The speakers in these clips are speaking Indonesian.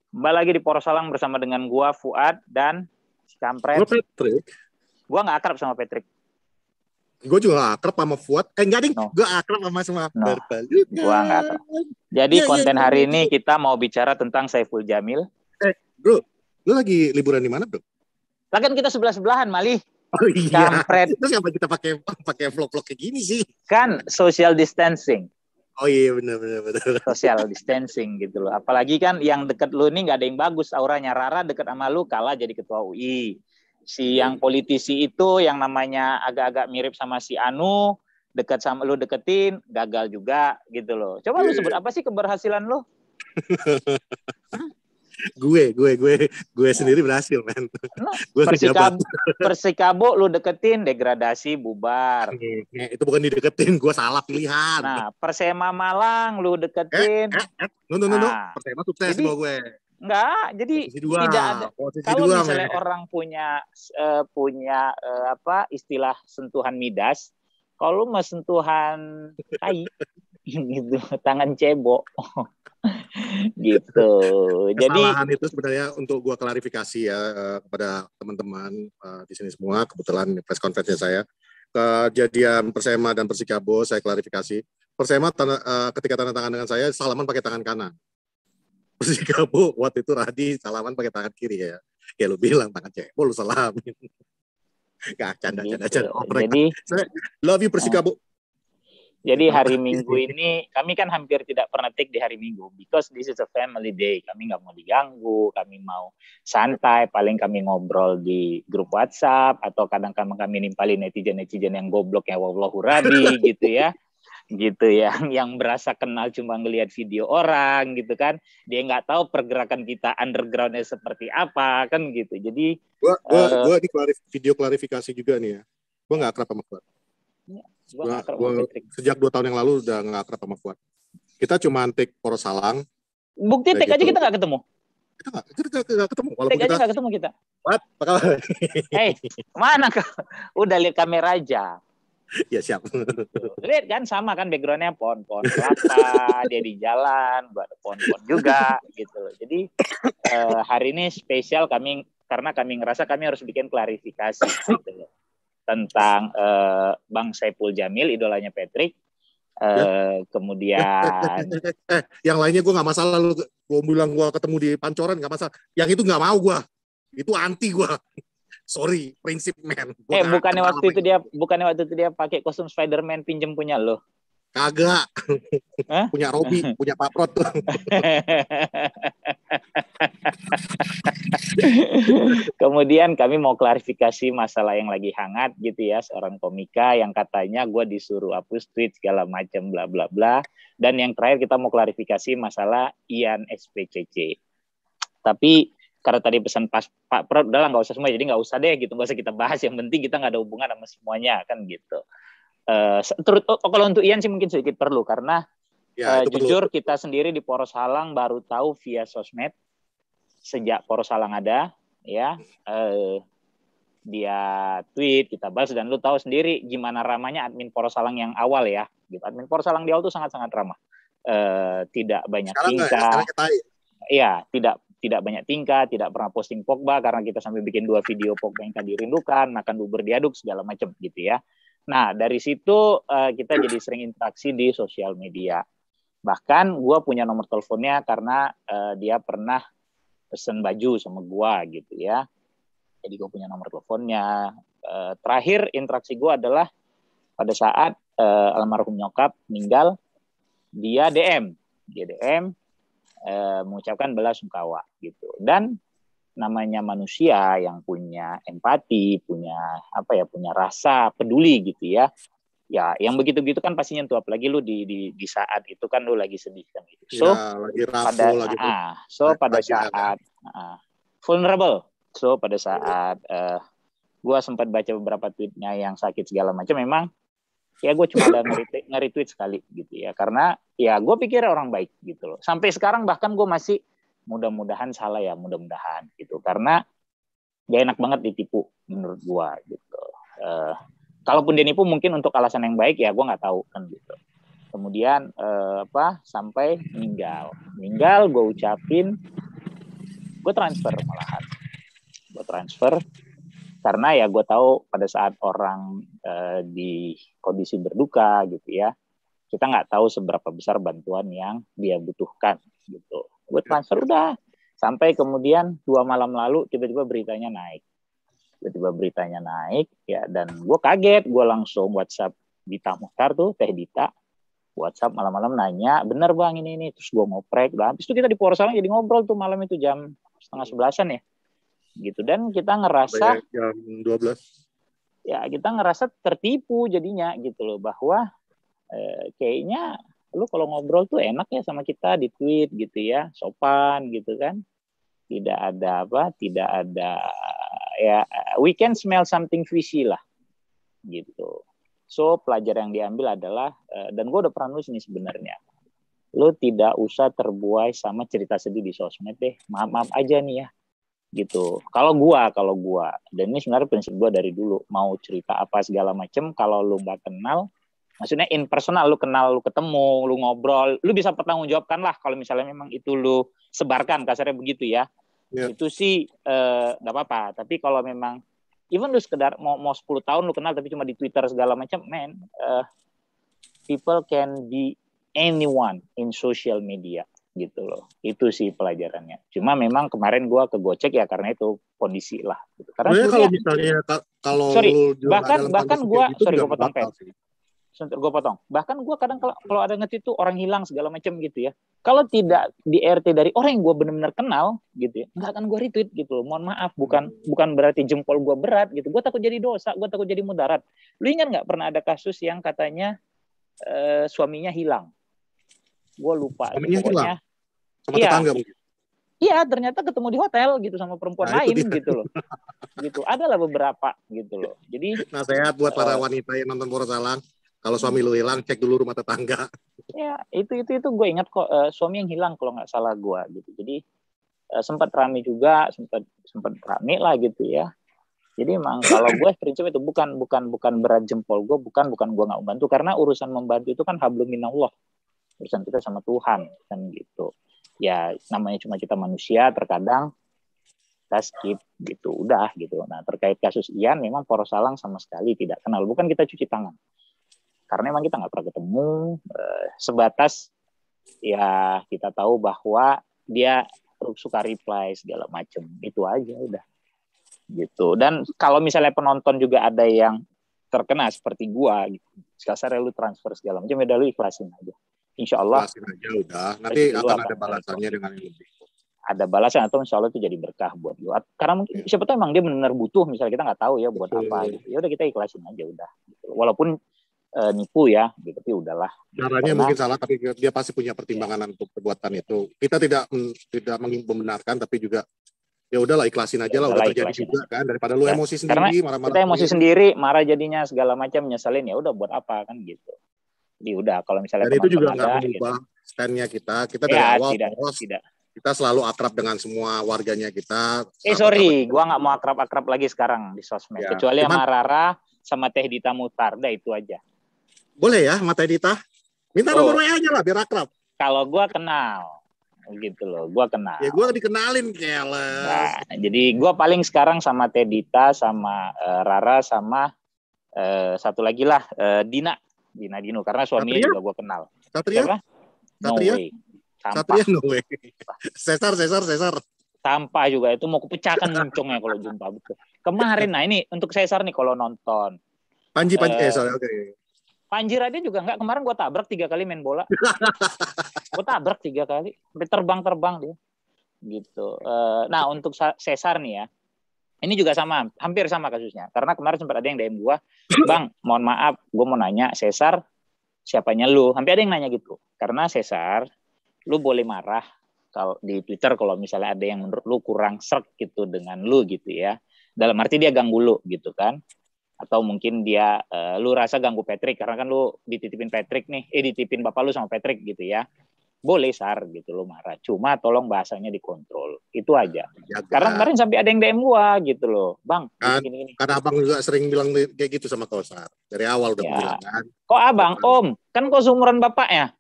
Kembali lagi di Poros Salang bersama dengan gua Fuad dan si Kampret. Patrick. Gua nggak akrab sama Patrick. Gue juga gak akrab sama Fuad. Enggak ding, No. gue akrab sama semua Gua nggak akrab. Jadi konten hari ini kita mau bicara tentang Saiful Jamil. Bro, lu lagi liburan di mana, bro? Lah kan kita sebelah-sebelahan, Mali. Oh iya. Kampret. Terus kenapa kita pakai vlog-vlog kayak gini sih? Kan social distancing. Oh iya, benar. Social distancing gitu loh. Apalagi kan yang deket lu ini nggak ada yang bagus auranya. Rara deket sama lu kalah jadi ketua UI. Si yang politisi itu yang namanya agak-agak mirip sama si Anu, dekat sama lu deketin, gagal juga gitu loh. Coba lu sebut apa sih keberhasilan lu? Gue sendiri berhasil, men. Gue kejabat. Persikabo lu deketin, degradasi, bubar. Itu bukan dideketin, gue salah pilihan. Nah, Persema Malang lu deketin. No. Persema sukses di bawah gue. Enggak, jadi tidak ada. Kalau misalnya orang punya istilah sentuhan midas, kalau lu mah sentuhan tai gitu, tangan cebok. Gitu. Kesalahan itu sebenarnya untuk gua klarifikasi ya kepada teman-teman di sini semua. Kebetulan press conference saya kejadian Persema dan Persikabo saya klarifikasi. Persema ketika tanda tangan dengan saya salaman pakai tangan kanan. Persikabo waktu itu Radi salaman pakai tangan kiri ya. Kayak lu bilang tangan cebok lu salamin. Gak canda. Jadi love you Persikabo. Jadi hari Minggu ini kami kan hampir tidak pernah take di hari Minggu because this is a family day. Kami nggak mau diganggu, kami mau santai. Paling kami ngobrol di grup WhatsApp atau kadang-kadang kami nimpalin netizen yang goblok ya wallahu rabi gitu ya. Gitu yang berasa kenal cuma ngelihat video orang gitu kan. Dia nggak tahu pergerakan kita undergroundnya seperti apa kan gitu. Jadi gua di video klarifikasi juga nih ya. Gua nggak akrab sama Fuad. Gua sejak 2 tahun yang lalu udah nggak akrab sama Fuad. Kita cuma take Poros Salang. Bukti take aja kita nggak ketemu. Kita nggak ketemu. Walaupun take aja nggak ketemu kita. What? Mana kau? Udah lihat kamera aja. Ya siap. Lihat kan sama kan backgroundnya pohon-pohon kelapa, dia di jalan, buat pohon-pohon juga gitu. Jadi hari ini spesial kami karena kami ngerasa kami harus bikin klarifikasi gitu tentang Bang Saiful Jamil, idolanya Patrick. Kemudian yang lainnya gue nggak masalah, lu gue bilang gue ketemu di Pancoran nggak masalah. Yang itu nggak mau gue, itu anti gue. Sorry, prinsip man. Bukannya waktu itu dia pakai kostum Spider-Man pinjem punya lo? Kagak. Punya Robi, punya Pak Prot tuh. Kemudian kami mau klarifikasi masalah yang lagi hangat gitu ya, seorang komika yang katanya gue disuruh hapus tweet segala macam bla bla bla. Dan yang terakhir kita mau klarifikasi masalah Ian SPCC. Tapi karena tadi pesan Pak Prot, udahlah nggak usah semua, jadi nggak usah deh gitu, nggak usah kita bahas. Yang penting kita nggak ada hubungan sama semuanya kan gitu. Kalau untuk Ian sih mungkin sedikit perlu karena jujur kita sendiri di Poros Salang baru tahu via sosmed sejak Poros Salang ada ya, dia tweet kita bahas dan lu tahu sendiri gimana ramanya admin Poros Salang yang awal ya gitu. Admin Poros Salang di awal tuh sangat-sangat ramah, tidak banyak tingkah ya, tidak banyak tingkah, tidak pernah posting Pogba karena kita sampai bikin 2 video Pogba yang tadi rindukan, makan bubur diaduk segala macam gitu ya. Nah, dari situ kita jadi sering interaksi di sosial media. Bahkan gue punya nomor teleponnya karena dia pernah pesen baju sama gue gitu ya. Jadi gue punya nomor teleponnya. Terakhir interaksi gue adalah pada saat almarhum nyokap meninggal, dia DM mengucapkan belasungkawa gitu. Dan namanya manusia yang punya empati, punya rasa peduli gitu ya. Ya, yang begitu-gitu kan pasti nyentuh, apalagi lu di saat itu kan lu lagi sedih kan gitu. So, pada saat vulnerable. So, pada saat gua sempat baca beberapa tweetnya yang sakit segala macam, memang ya gue cuma ada nge-retweet sekali gitu ya. Karena ya gue pikir orang baik gitu loh. Sampai sekarang bahkan gue masih mudah-mudahan salah ya, mudah-mudahan gitu, karena gak enak banget ditipu menurut gua gitu. Kalaupun dia nipu mungkin untuk alasan yang baik ya, gua nggak tahu kan gitu. Kemudian sampai meninggal gua ucapin gue transfer malahan. Gue transfer karena ya gue tahu pada saat orang di kondisi berduka gitu ya, kita nggak tahu seberapa besar bantuan yang dia butuhkan gitu. Gue transfer udah, sampai kemudian 2 malam lalu tiba-tiba beritanya naik. Ya, dan gue kaget, gue langsung WhatsApp Dita Muhtar tuh, Teh Dita, WhatsApp malam-malam nanya, bener bang ini, terus gue ngoprek, udah habis itu kita di Poros Salang jadi ngobrol tuh malam itu jam 10:30 ya, gitu. Dan kita ngerasa jam 12. Ya kita ngerasa tertipu jadinya gitu loh, bahwa kayaknya lu kalau ngobrol tuh enak ya sama kita di tweet gitu ya, sopan gitu kan, tidak ada ya, we can smell something fishy lah gitu. So pelajaran yang diambil adalah, dan gue udah pernah nulis ini sebenarnya, lo tidak usah terbuai sama cerita sedih di sosmed deh, maaf aja nih ya gitu. Kalau gua, dan ini sebenarnya prinsip gua dari dulu, mau cerita apa segala macem, kalau lu nggak kenal, maksudnya in personal, lu kenal, lu ketemu, lu ngobrol, lu bisa pertanggungjawabkan lah kalau misalnya memang itu lu sebarkan, kasarnya begitu ya. Itu sih nggak apa-apa. Tapi kalau memang even lu sekedar mau 10 tahun lu kenal tapi cuma di Twitter segala macam, people can be anyone in social media gitu loh. Itu sih pelajarannya. Cuma memang kemarin gue kegocek ya karena itu kondisi lah gitu. Karena kalau misalnya bahkan gue gue potong pen. Gue potong. Bahkan gue kadang kalau ada nge-tweet tuh orang hilang segala macam gitu ya. Kalau tidak di RT dari orang yang gue benar-benar kenal gitu ya, nggak akan gue retweet gitu loh. Mohon maaf, bukan berarti jempol gue berat gitu. Gue takut jadi dosa, gue takut jadi mudarat. Lu ingat nggak pernah ada kasus yang katanya suaminya hilang? Gue lupa. Suaminya hilang? Sama iya, tetangga mungkin? Iya, ternyata ketemu di hotel gitu sama perempuan lain gitu loh. Gitu. Adalah beberapa gitu loh. Jadi nasihat buat para wanita yang nonton Poros Salang, kalau suami lu hilang, cek dulu rumah tetangga. Ya, itu gue ingat kok, suami yang hilang kalau nggak salah gue gitu. Jadi sempat rame juga, sempat rame lah gitu ya. Jadi emang kalau gue prinsip itu bukan berat jempol gue, bukan gue nggak membantu, karena urusan membantu itu kan hablum minallah, urusan kita sama Tuhan kan gitu. Ya namanya cuma kita manusia, terkadang kita skip gitu, udah gitu. Nah terkait kasus Ian, memang Poros Salang sama sekali tidak kenal, bukan kita cuci tangan, karena memang kita nggak pernah ketemu, sebatas ya kita tahu bahwa dia suka reply segala macem, itu aja udah gitu. Dan kalau misalnya penonton juga ada yang terkena seperti gua gitu, kasarnya lu transfer segala macam, udah lu ikhlasin aja, insya Allah ikhlasin aja udah, nanti akan ada balasannya dengan yang lebih, ada balasan, atau insya Allah itu jadi berkah buat lu, karena mungkin siapa tahu emang dia benar butuh, misalnya kita nggak tahu ya buat apa gitu, ya udah kita ikhlasin aja udah gitu. Walaupun nipu ya gitu, tapi udahlah caranya mungkin salah, tapi dia pasti punya pertimbangan untuk perbuatan itu. Kita tidak membenarkan, tapi juga ya udahlah ikhlasin aja lah, udah terjadi juga kan, daripada lu emosi sendiri, marah-marah kita emosi sendiri, marah jadinya segala macam, nyeselin, ya udah buat apa kan gitu. Jadi udah, kalau misalnya dan itu juga nggak mengubah standnya kita dari awal tidak. Kita selalu akrab dengan semua warganya kita. Gua nggak mau akrab lagi sekarang di sosmed, kecuali sama Rara sama Teh Dita Muhtar, dah itu aja. Boleh ya sama Teh Dita? Minta nomor WA aja lah biar akrab. Kalau gua kenal gitu loh, gua kenal. Ya gua dikenalin keles. Nah, jadi gua paling sekarang sama Teh Dita, sama Rara, sama satu lagi lah, Dina Dino, karena suaminya juga gua kenal. Satria? No way. Satria no way. Cesar. Sampah juga, itu mau kupecahkan muncungnya kalau jumpa betul. Kemarin, nah ini untuk Cesar nih kalau nonton. Panji, okay. Panji Rade juga enggak, kemarin gue tabrak 3 kali main bola. Gue tabrak 3 kali, sampai terbang dia. Gitu. Nah untuk Cesar nih ya, ini juga hampir sama kasusnya. Karena kemarin sempat ada yang DM gue, Bang, mohon maaf, gue mau nanya Cesar, siapanya lu? Hampir ada yang nanya gitu. Karena Cesar, lu boleh marah kalau di Twitter kalau misalnya ada yang menurut lu kurang serk gitu dengan lu gitu ya. Dalam arti dia ganggu lu gitu kan. Atau mungkin dia lu rasa ganggu Patrick karena kan lu dititipin Patrick nih, dititipin bapak lu sama Patrick gitu ya. Boleh Sar gitu lu marah. Cuma tolong bahasanya dikontrol. Itu aja. Karena kemarin sampai ada yang DM gua gitu loh. Bang, gini. Karena Abang juga sering bilang kayak gitu sama kau Sar. Dari awal udah bilang kan. Kok Abang, Om? Kan kau seumuran bapaknya.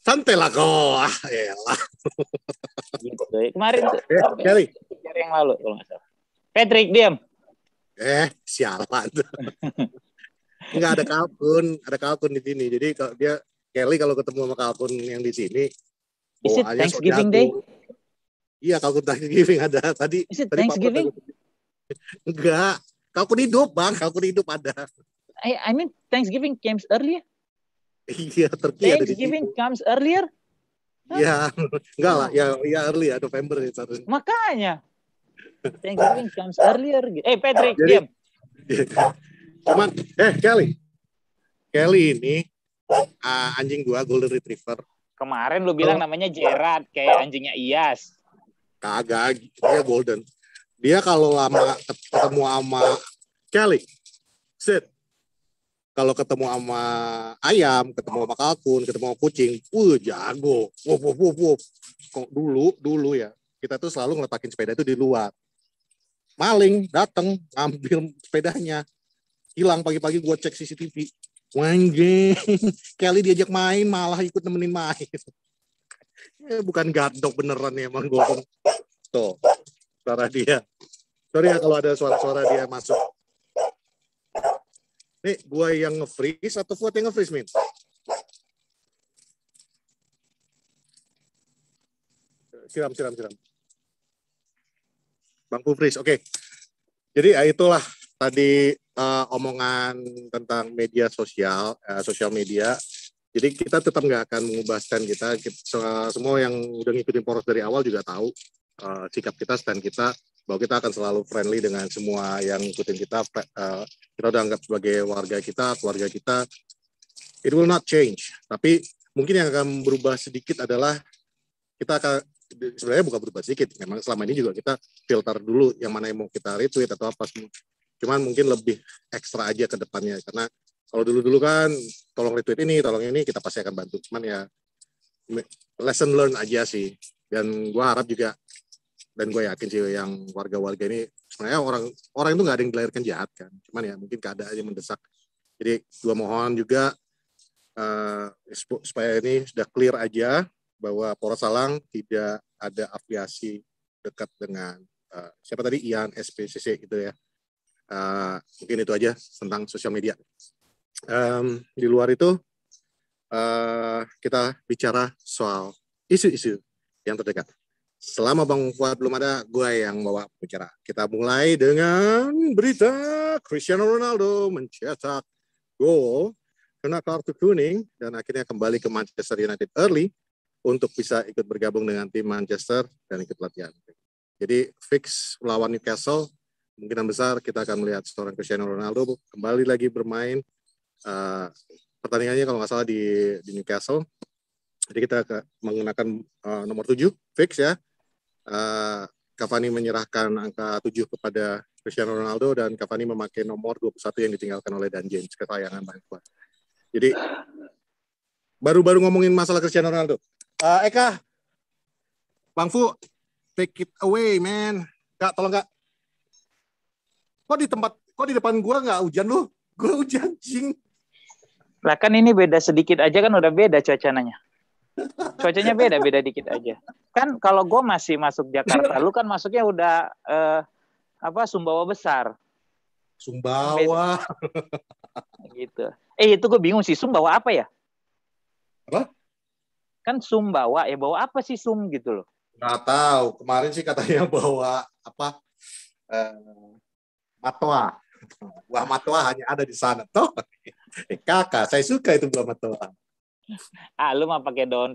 Santai lah kau. Elah. Gitu. Kemarin tuh Kelly. yang lalu kalau nggak salah. Patrick diam. Sialan. Enggak ada kalkun di sini. Jadi kalau Kelly kalau ketemu sama kalkun yang di sini, Is it Thanksgiving Day? Iya, kalkun Thanksgiving ada. Tadi Thanksgiving? Enggak. Kalkun hidup, Bang. Kalkun hidup ada. I mean Thanksgiving comes earlier. Iya, Turki ada di sini. Thanksgiving comes earlier. Iya, enggak lah. Ya early ya, November ya. Makanya. Thanksgiving comes earlier. Patrick, diam. Cuman, Kelly ini anjing gua Golden Retriever. Kemarin lu bilang namanya Gerard, kayak anjingnya Iyas. Kagak, dia Golden. Dia kalau lama ketemu sama Kelly, sit. Kalau ketemu sama ayam, ketemu sama kalkun, ketemu sama kucing, jago. Wup. Kok dulu ya, kita tuh selalu ngeletakin sepeda itu di luar. Maling datang ngambil sepedanya, hilang pagi-pagi gue cek CCTV. Wanjing, Kelly diajak main malah ikut nemenin main. Bukan gadok beneran nih emang gue. Tuh, suara dia. Sorry ya kalau ada suara dia masuk. Nih, gue yang nge-freeze atau Fuad yang nge-freeze, Min? Siram. Bangku freeze, oke. Jadi itulah tadi omongan tentang media sosial, sosial media. Jadi kita tetap nggak akan mengubah stand kita. Semua yang udah ngikutin Poros dari awal juga tahu sikap kita, stand kita, bahwa kita akan selalu friendly dengan semua yang ngikutin kita. Kita udah anggap sebagai warga kita, keluarga kita. It will not change. Tapi mungkin yang akan berubah sedikit adalah kita akan, sebenarnya bukan berubah sedikit, memang selama ini juga kita filter dulu yang mana yang mau kita retweet atau apa. Cuman mungkin lebih ekstra aja ke depannya, karena kalau dulu kan tolong retweet ini, tolong ini, kita pasti akan bantu. Cuman ya lesson learn aja sih. Dan gue harap juga, dan gue yakin sih yang warga-warga ini sebenarnya orang itu nggak ada yang dilahirkan jahat kan. Cuman ya mungkin keadaan yang mendesak. Jadi gue mohon juga supaya ini sudah clear aja bahwa Poros Salang tidak ada afiliasi dekat dengan siapa tadi, Ian SPCC gitu ya. Mungkin itu aja tentang sosial media. Di luar itu kita bicara soal isu-isu yang terdekat. Selama Bang Fuad belum ada, gue yang bawa bicara. Kita mulai dengan berita Cristiano Ronaldo mencetak gol, kena kartu kuning, dan akhirnya kembali ke Manchester United early untuk bisa ikut bergabung dengan tim Manchester dan ikut latihan. Jadi fix melawan Newcastle, kemungkinan besar kita akan melihat seorang Cristiano Ronaldo kembali lagi bermain. Pertandingannya kalau nggak salah di Newcastle. Jadi kita menggunakan nomor 7, fix ya. Cavani menyerahkan angka 7 kepada Cristiano Ronaldo, dan Cavani memakai nomor 21 yang ditinggalkan oleh Dan James, kesayangan Bang Fuad. Jadi baru-baru ngomongin masalah Cristiano Ronaldo. Eka, Bang Fu, take it away, man. Kak, tolong Kak. Kok di depan gua nggak hujan lu? Gua hujan, cing. Lah kan ini beda sedikit aja kan udah beda cuacanya. Cuacanya beda dikit aja. Kan kalau gue masih masuk Jakarta, lu kan masuknya udah Sumbawa besar. Sumbawa. Gitu. Itu gue bingung sih, Sumbawa apa ya? Apa? Kan Sumbawa ya, bawa apa sih Sum gitu loh? Nggak tahu. Kemarin sih katanya bawa apa? Matoa. Buah matoa hanya ada di sana. Toh, kakak, saya suka itu buah matoa. Lu mah pakai daun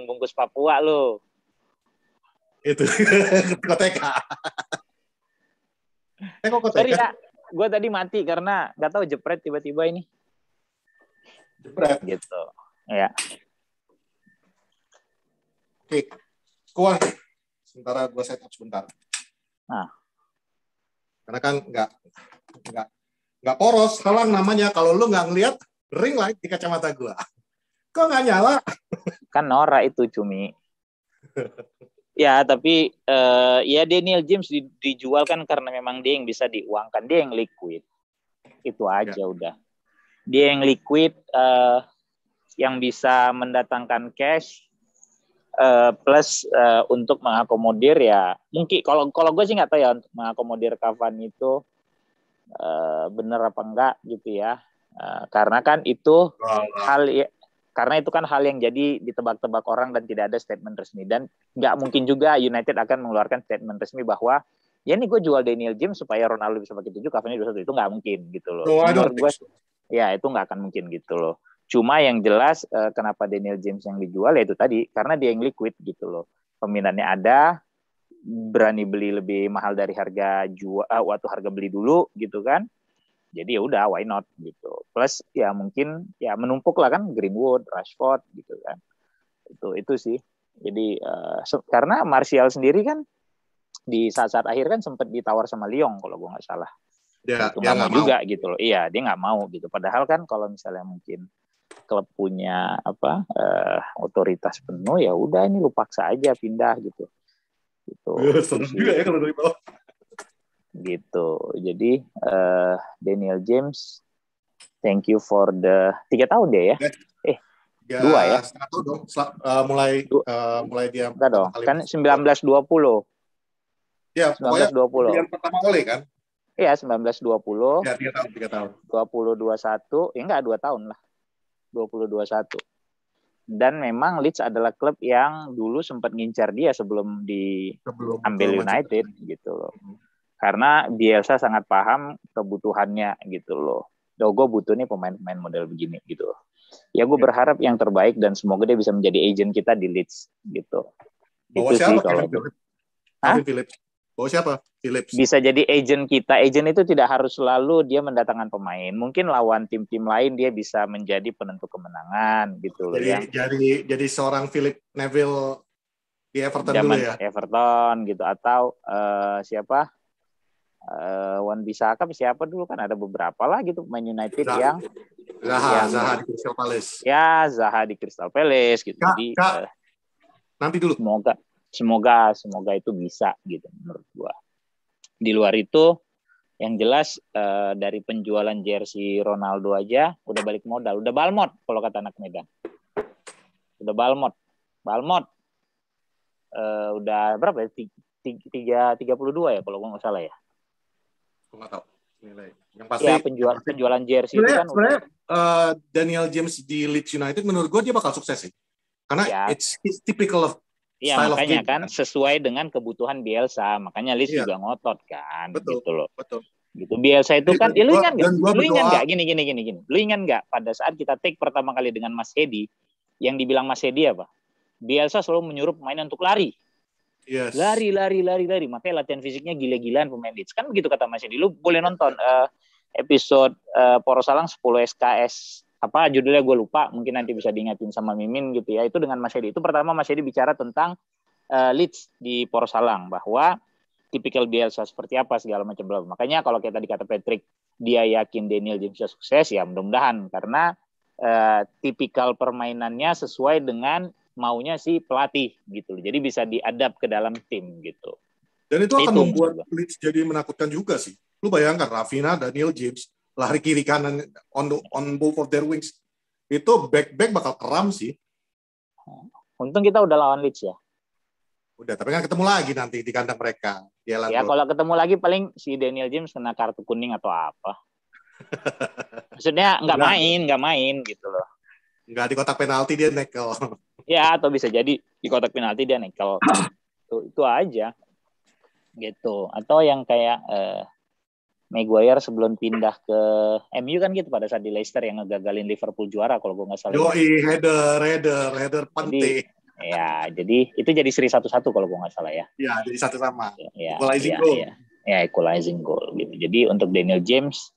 bungkus Papua lu. Itu koteka. Kok koteka? Sorry ya, gue tadi mati karena nggak tahu jepret tiba-tiba ini. Jepret. Gitu. Ya. Oke, kuat. Sementara gue setup sebentar. Nah. Karena kan nggak poros, halang namanya. Kalau lu nggak ngelihat ring light di kacamata gue. Kok nggak nyala? Kan Nora itu, Cumi. Ya, tapi ya Daniel James dijual kan karena memang dia yang bisa diuangkan. Dia yang liquid. Itu aja udah. Dia yang liquid. yang bisa mendatangkan cash plus untuk mengakomodir ya mungkin kalau gue sih nggak tahu ya untuk mengakomodir Cavani itu benar apa enggak gitu ya. Karena kan itu karena itu kan hal yang jadi ditebak-tebak orang dan tidak ada statement resmi dan nggak mungkin juga United akan mengeluarkan statement resmi bahwa ya ini gue jual Daniel James supaya Ronaldo bisa pakai 7, Cavani 21, itu nggak mungkin gitu loh. Menurut gue ya itu nggak akan mungkin gitu loh. Cuma yang jelas kenapa Daniel James yang dijual ya itu tadi karena dia yang liquid gitu loh. Peminatnya ada, berani beli lebih mahal dari harga jual waktu harga beli dulu gitu kan. Jadi ya udah why not gitu. Plus ya mungkin ya menumpuk lah kan Greenwood, Rashford gitu kan. Itu sih. Jadi karena Martial sendiri kan di saat-saat akhir kan sempat ditawar sama Lyon kalau gue nggak salah. Itu nggak mau juga gitu loh. Iya dia nggak mau gitu. Padahal kan kalau misalnya mungkin klub punya otoritas penuh ya udah ini lu paksa aja pindah gitu. Gitu. Serem juga ya kalau dari bawah. Gitu. Jadi Daniel James, thank you for the 3 tahun deh ya. 2 ya. 1 tahun dong. Mulai dia. Enggak dong. Kan 1920. Ya, 1920. Yang pertama oleh kan? Iya, 1920. Ya, 3 tahun. 2021, ya enggak 2 tahun lah. 2021. Dan memang Leeds adalah klub yang dulu sempat ngincar dia sebelum diambil United gitu loh. Karena Bielsa sangat paham kebutuhannya gitu loh. Gue butuh nih pemain-pemain model begini gitu loh. Ya gue berharap yang terbaik dan semoga dia bisa menjadi agent kita di Leeds gitu. Bawa itu siapa? Sih kalau Phillips. Bawa siapa? Phillips. Bisa jadi agent kita. Agent itu tidak harus selalu dia mendatangkan pemain. Mungkin lawan tim-tim lain dia bisa menjadi penentu kemenangan gitu loh. Jadi seorang Philip Neville di Everton zaman dulu ya. Everton gitu atau siapa? Wan Bisaka siapa dulu kan ada beberapa lah gitu pemain United Zaha di Crystal Palace. Ya, Zaha di Crystal Palace gitu. Jadi nanti dulu. Semoga itu bisa gitu menurut gua. Di luar itu yang jelas dari penjualan jersey Ronaldo aja udah balik modal, udah balmot kalau kata anak Medan. Udah balmot. Udah berapa ya? 32 ya kalau gua nggak salah ya. Gua nggak tahu nilai. Yang pasti ya penjualan jersey itu kan sebenarnya Daniel James di Leeds United menurut gue dia bakal sukses sih. Karena it's typical of style of game. Makanya kan sesuai dengan kebutuhan Bielsa, makanya Leeds juga ngotot kan. Betul, gitu loh. Betul. Gitu Bielsa itu kan lu ingat enggak gini. Lu ingat enggak pada saat kita take pertama kali dengan Mas Hedi yang dibilang Mas Hedi apa? Bielsa selalu menyuruh pemain untuk lari. Yes. Lari. Makanya latihan fisiknya gila-gilaan pemain Leeds. Kan begitu kata Mas Edi. Lu boleh nonton episode Porosalang 10 SKS. Apa judulnya gue lupa. Mungkin nanti bisa diingatin sama Mimin gitu ya. Itu dengan Mas Edi. Itu pertama Mas Edi bicara tentang Leeds di Porosalang. Bahwa tipikal Bielsa seperti apa segala macam. Makanya kalau kayak tadi kata Patrick. Dia yakin Daniel James sukses. Ya mudah-mudahan. Karena tipikal permainannya sesuai dengan maunya si pelatih gitu. Jadi bisa diadap ke dalam tim gitu. Dan itu akan membuat Leeds jadi menakutkan juga sih. Lu bayangkan Rafinha, Daniel James lari kiri kanan on both of their wings. Itu back bakal keram sih. Untung kita udah lawan Leeds ya. Udah, tapi kan ketemu lagi nanti di kandang mereka. Ya kalau ketemu lagi paling si Daniel James kena kartu kuning atau apa. Maksudnya nggak main gitu loh. Nggak di kotak penalti dia nekel. Ya, atau bisa jadi di kotak penalti dia nekel. Itu aja. Gitu. Atau yang kayak Maguire sebelum pindah ke MU kan gitu pada saat di Leicester yang ngegagalin Liverpool juara kalau gue nggak salah. Header penting. Jadi itu jadi seri 1-1 kalau gue nggak salah ya. Ya, jadi 1-1. Equalizing goal. Ya, equalizing goal gitu. Jadi untuk Daniel James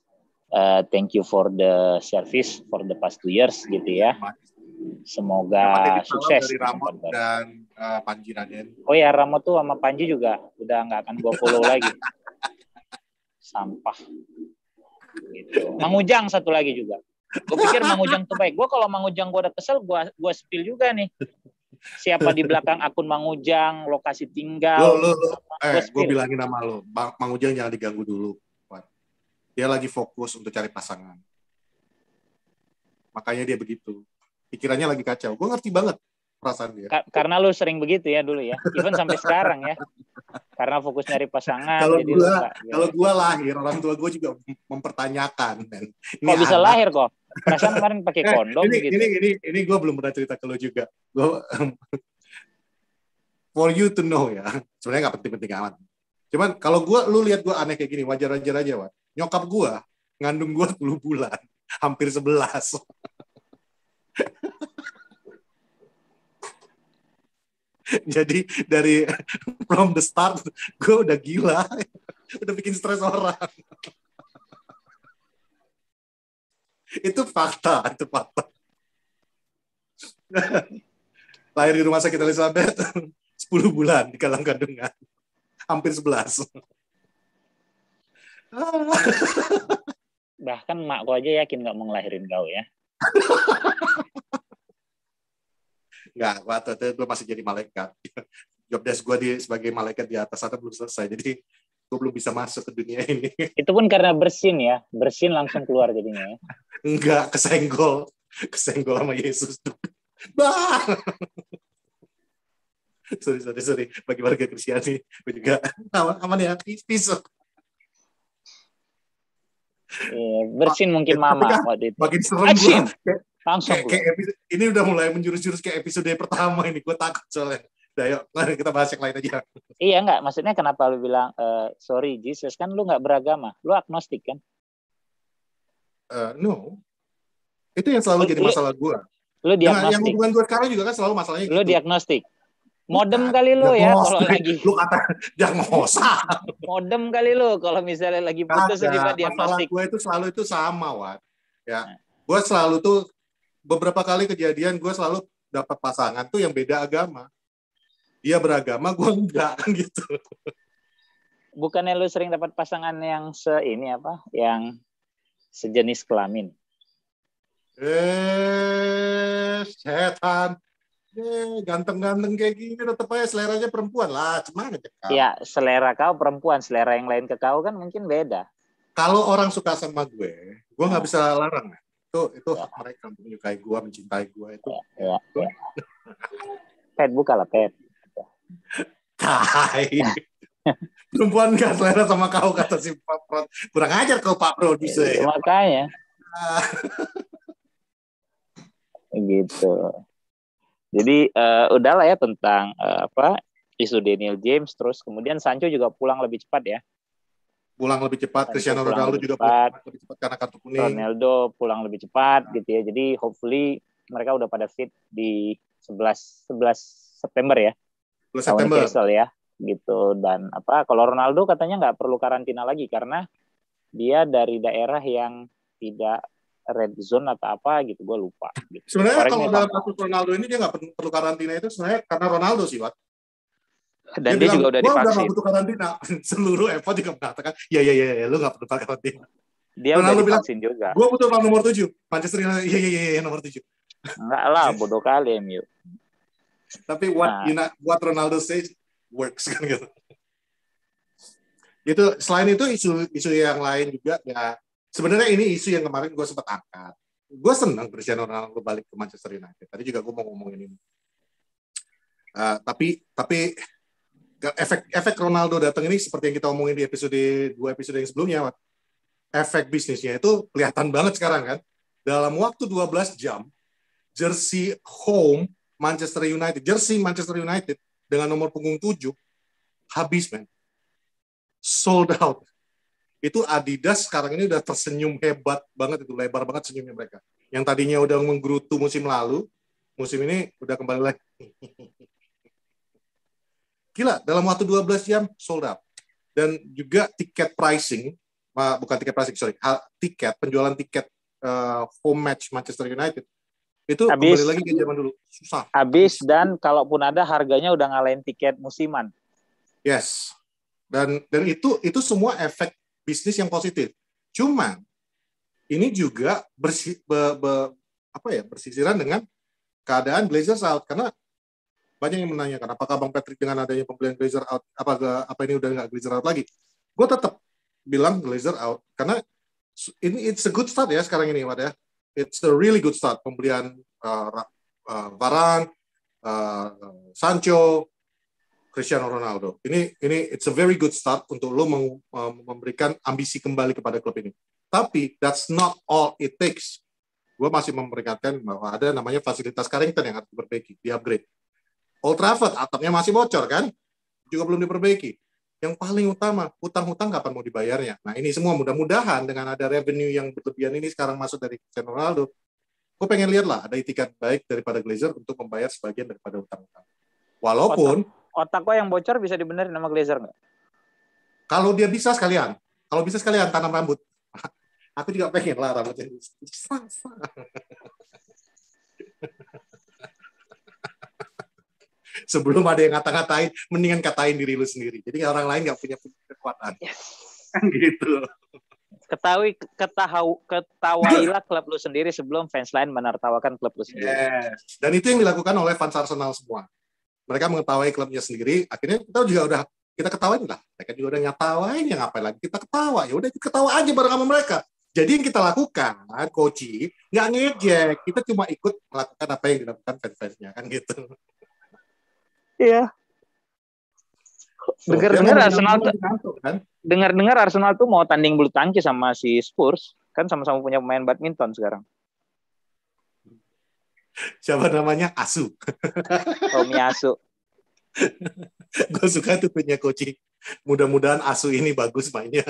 thank you for the service for the past 2 years gitu ya. Semoga sukses dari Ramo dan Panji Raden. Oh ya, Ramo tuh sama Panji juga udah nggak akan gua follow lagi. Sampah. Gitu. Mang Ujang satu lagi juga. Gue pikir Mang Ujang tuh baik. Gue kalau Mang Ujang gue udah kesel, gue spill juga nih. Siapa di belakang akun Mang Ujang, lokasi tinggal. Gue bilangin nama lo, Mang Ujang jangan diganggu dulu. Dia lagi fokus untuk cari pasangan. Makanya dia begitu. pikirannya lagi kacau. Gue ngerti banget perasaan dia. Karena lu sering begitu ya dulu ya, even sampai sekarang ya. Karena fokus nyari pasangan. Kalau gue lahir, orang tua gue juga mempertanyakan. Men. Kok bisa lahir kok? Perasaan kemarin pakai kondom gitu. Ini gue belum pernah cerita ke lu juga. For you to know ya, sebenarnya nggak penting-penting amat. Cuman kalau lu lihat gue aneh kayak gini, wajar-wajar aja, Wak. Nyokap gue ngandung gue 10 bulan, hampir 11. Jadi dari from the start gue udah gila, udah bikin stres orang. Itu fakta. Lahir di rumah sakit Elizabeth 10 bulan di dalam kandungan, hampir 11. Bahkan mak gue aja yakin nggak mau ngelahirin kau ya. Nggak, waktu itu gue masih jadi malaikat. Job desk gue sebagai malaikat di atas sana belum selesai, jadi gue belum bisa masuk ke dunia ini. Itu pun karena bersin ya, bersin langsung keluar jadinya. Enggak, kesenggol sama Yesus. Bah! Sorry. Bagi warga Kristiani, gue juga aman ya, peace. Bersin mungkin mama waktu itu. Makin serem gue. Langsung ini udah mulai menjurus-jurus kayak episode pertama ini. Gue takut soalnya. Udah, yuk, mari kita bahas yang lain aja. Iya, enggak. Maksudnya kenapa lu bilang, sorry Jesus, kan lu nggak beragama. Lu agnostik kan? No. Itu yang selalu jadi masalah gue. Lu diagnostik. Yang hubungan gue sekarang juga kan selalu masalahnya gitu. Lu diagnostik. Modem kali lu ya kalau lagi. Lu kata diagnosa. Modem kali lu kalau misalnya lagi putus tiba diagnostik. Masalah gue itu selalu itu sama, Wat. Ya. Gue selalu tuh beberapa kali kejadian gue selalu dapat pasangan tuh yang beda agama. Dia beragama, gue enggak gitu. Bukannya lu sering dapat pasangan yang yang sejenis kelamin? Setan. Ganteng-ganteng kayak gini tetap aja seleranya perempuan lah. Cuman aja kau. Ya, selera kau perempuan, selera yang lain ke kau kan mungkin beda. Kalau orang suka sama gue nggak bisa larang. Itu hak mereka menyukai gue, mencintai gue itu. Ya. Pet, buka lah, Pet. Tai. Perempuan nggak selera sama kau, kata si Pak Prod. Kurang ajar kau, Pak Produser. Makanya. Gitu. Jadi udahlah ya tentang isu Daniel James, terus kemudian Sancho juga pulang lebih cepat ya. Pulang lebih cepat, Cristiano Ronaldo juga pulang lebih cepat karena kartu kuning. Ronaldo pulang lebih cepat gitu ya. Jadi hopefully mereka udah pada fit di 11 September ya. 11 September ya gitu. Dan kalau Ronaldo katanya nggak perlu karantina lagi karena dia dari daerah yang tidak red zone atau apa gitu, gue lupa gitu. Sebenarnya kalau dalam kasus Ronaldo ini dia nggak perlu karantina itu sebenarnya karena Ronaldo sih, Wat. Dan dia juga udah divaksin. Gua udah nggak butuh karantina. Seluruh Eva juga mengatakan, ya, lu nggak perlu karantina. Dia Ronaldo udah divaksin juga. Gue butuh nomor 7. Manchester United, iya, nomor 7. Enggak lah, bodoh kali MU. Tapi what Ronaldo says works kan gitu. Itu selain itu isu yang lain juga ya. Sebenarnya ini isu yang kemarin gue sempat angkat. Gue senang Cristiano Ronaldo balik ke Manchester United. Tadi juga gue mau ngomongin ini. Tapi efek Ronaldo datang ini seperti yang kita omongin di dua episode yang sebelumnya, Wat. Efek bisnisnya itu kelihatan banget sekarang kan. Dalam waktu 12 jam, jersey home Manchester United dengan nomor punggung 7 habis, man. Sold out. Itu Adidas sekarang ini udah tersenyum hebat banget, itu lebar banget senyumnya mereka. Yang tadinya udah menggerutu musim lalu, musim ini udah kembali lagi. Gila, dalam waktu 12 jam sold out. Dan juga tiket pricing, penjualan tiket home match Manchester United itu kembali lagi ke zaman dulu, susah. Habis dan kalaupun ada harganya udah ngalahin tiket musiman. Yes. Dan itu semua efek bisnis yang positif. Cuman ini juga bersisiran dengan keadaan Glazers out, karena banyak yang menanyakan apakah Bang Patrick dengan adanya pembelian Glazer out apa ini udah nggak Glazer out lagi. Gue tetap bilang Glazer out karena ini it's a good start ya sekarang ini, Wad ya. It's a really good start pembelian Varane, Sancho, Cristiano Ronaldo. Ini it's a very good start untuk lo memberikan ambisi kembali kepada klub ini. Tapi that's not all it takes. Gue masih memperingatkan bahwa ada namanya fasilitas Carrington yang harus diperbaiki, di-upgrade. Old Trafford atapnya masih bocor kan? Juga belum diperbaiki. Yang paling utama, hutang-hutang kapan mau dibayarnya? Nah ini semua mudah-mudahan dengan ada revenue yang berlebihan ini sekarang masuk dari Cristiano Ronaldo, gue pengen lihat lah ada itikat baik daripada Glazer untuk membayar sebagian daripada hutang-hutang. Walaupun otak gue yang bocor bisa dibenerin sama Glazer nggak? Kalau dia bisa sekalian, tanam rambut. Aku juga pengen lah rambutnya. Sebelum ada yang ngata-ngatain, mendingan katain diri lu sendiri. Jadi orang lain nggak punya kekuatan. Yes. Kan gitu. Ketawailah klub lu sendiri sebelum fans lain menertawakan klub lu sendiri. Yes. Dan itu yang dilakukan oleh fans Arsenal semua. Mereka mengetahui klubnya sendiri. Akhirnya kita ketawain lah. Mereka juga udah ngetawain, ya ngapain lagi kita ketawa. Ya udah kita ketawa aja bareng sama mereka. Jadi yang kita lakukan, Koci, nggak ngejek. Kita cuma ikut melakukan apa yang dilakukan fans-fansnya kan gitu. Iya. Dengar-dengar Arsenal tuh mau tanding bulu tangkis sama si Spurs, kan sama-sama punya pemain badminton sekarang. Siapa namanya? Asu. Tommy Asu. Gue suka tuh punya Koci. Mudah-mudahan Asu ini bagus mainnya.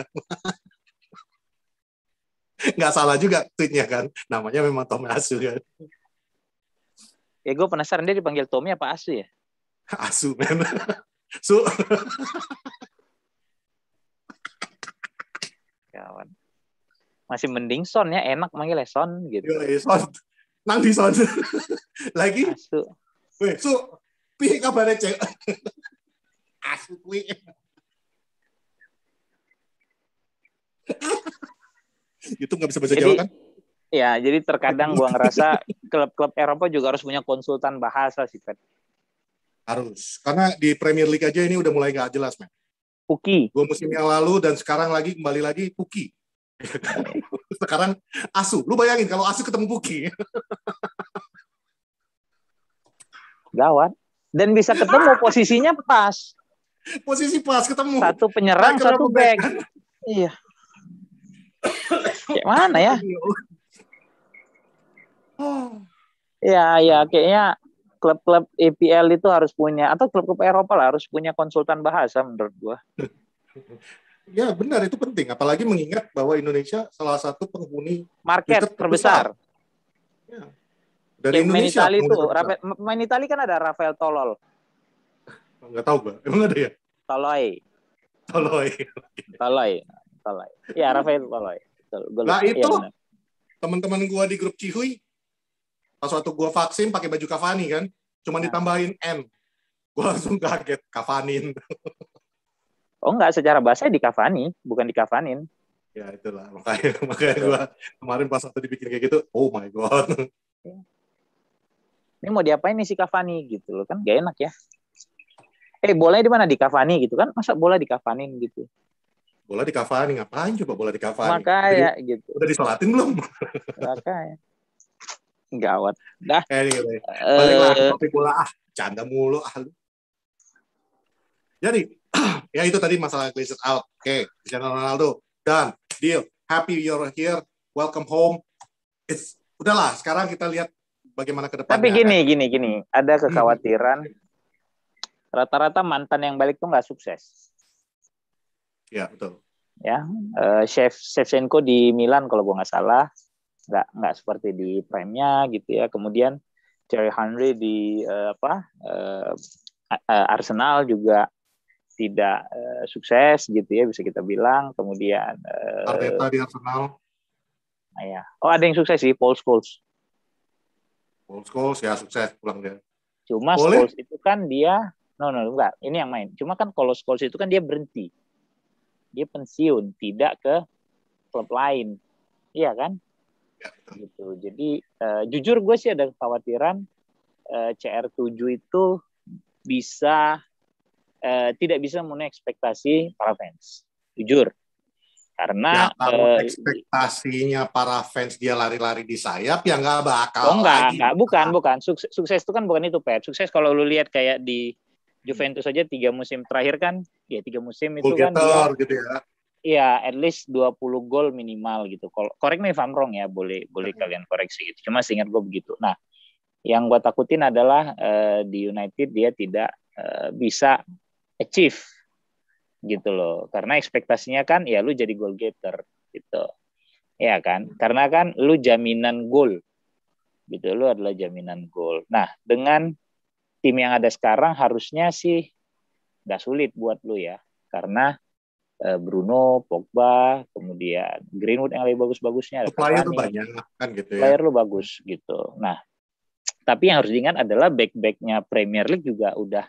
Nggak salah juga tweetnya kan. Namanya memang Tommy Asu kan. Ya gue penasaran dia dipanggil Tommy apa Asu ya? Asu men. Kawan. Masih mending Son ya, enak manggilnya Son gitu. Son. Nang di Son. Lagi. Asu. Weh, piye kabare cek? Asu kuwi. Itu nggak bisa bahasa Jawa kan? Ya, jadi terkadang gua ngerasa klub-klub Eropa juga harus punya konsultan bahasa sih, Pet. Harus. Karena di Premier League aja ini udah mulai nggak jelas, men. Puki. Gua musim yang lalu dan sekarang kembali lagi Puki. Sekarang Asu. Lu bayangin kalau Asu ketemu Puki. Gawat. Dan bisa ketemu posisinya pas. Posisi pas ketemu. Satu penyerang, satu back. Iya. Kayak mana ya? Ya kayaknya klub-klub EPL itu harus punya, atau klub-klub Eropa lah harus punya konsultan bahasa menurut gua. Ya benar, itu penting. Apalagi mengingat bahwa Indonesia salah satu penghuni market terbesar. Ya. Dari Indonesia. Main Itali kan ada Rafael Tolol. Nggak tahu, Mbak. Emang ada ya? Toloi. Ya, Rafael Toloi. Nah itu ya, teman-teman gua di grup Cihuy, pas waktu gua vaksin pakai baju Cavani kan, cuma ditambahin N. Gua langsung kaget, Cavanin. Oh enggak, secara bahasa di Cavani, bukan di Cavanin. Ya itulah, makanya gua kemarin pas waktu dibikin kayak gitu, oh my god. Ini mau diapain nih si Cavani gitu loh, kan gak enak ya. Bolanya di mana? Di Cavani gitu kan? Masa bola di Cavanin gitu? Bola di Cavani, ngapain coba bola di Cavani? Makanya gitu. Udah disolatin belum? Makanya. Gawat. Dah. Balik lagi topik bola. Canda mulu. Jadi, ya itu tadi masalah Glazer out. Oke, Cristiano Ronaldo. Done. Deal. Happy you're here. Welcome home. Udahlah, sekarang kita lihat bagaimana ke depannya. Tapi gini. Ada kekhawatiran. Rata-rata mantan yang balik tuh nggak sukses. Ya, betul. Ya, Shevchenko di Milan kalau gue nggak salah nggak seperti di prime-nya gitu ya. Kemudian Thierry Henry di Arsenal juga tidak sukses gitu ya, bisa kita bilang. Kemudian Arteta di Arsenal. Ya. Oh, ada yang sukses sih, Paul Scholes. Paul Scholes ya sukses pulang dia. Cuma Scholes itu kan dia enggak, ini yang main. Cuma kan kalau Scholes itu kan dia berhenti. Dia pensiun, tidak ke klub lain. Iya kan? Ya, gitu. Jadi jujur gue sih ada kekhawatiran CR7 itu tidak bisa memenuhi ekspektasi para fans. Jujur. Karena kalau ekspektasinya para fans dia lari-lari di sayap, ya nggak bakal lagi. Bukan. Sukses itu kan bukan itu, Pet. Sukses kalau lu lihat kayak di Juventus saja 3 musim terakhir kan, ya 3 musim itu kan dia, gitu ya. Iya, at least 20 gol minimal gitu. Correct me if I'm wrong ya, boleh kalian koreksi gitu. Cuma seingat gue begitu. Nah, yang gue takutin adalah di United dia tidak bisa achieve gitu loh, karena ekspektasinya kan ya lu jadi goal getter gitu, ya kan, karena kan lu jaminan gol gitu, lu adalah jaminan gol. Nah, dengan tim yang ada sekarang harusnya sih gak sulit buat lu ya, karena Bruno, Pogba, kemudian Greenwood yang lebih bagus-bagusnya, ada player tuh banyak kan gitu ya, player lu bagus gitu. Nah, tapi yang harus diingat adalah back-backnya Premier League juga udah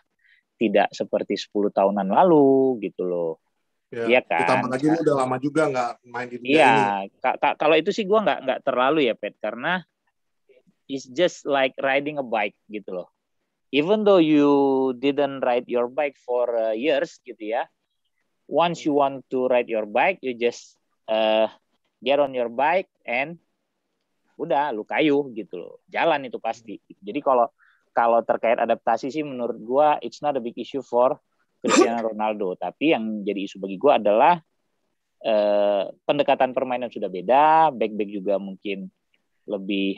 tidak seperti 10 tahunan lalu gitu loh. Iya kan? Ditambah lagi lu udah lama juga nggak main di liga ini. Kalau itu sih gue nggak terlalu ya, Pet, karena it's just like riding a bike gitu loh. Even though you didn't ride your bike for years gitu ya, once you want to ride your bike, you just get on your bike and udah lu kayuh gitu loh. Jalan itu pasti. Jadi kalau terkait adaptasi sih menurut gue it's not a big issue for Cristiano Ronaldo. Tapi yang jadi isu bagi gue adalah pendekatan permainan sudah beda, back juga mungkin lebih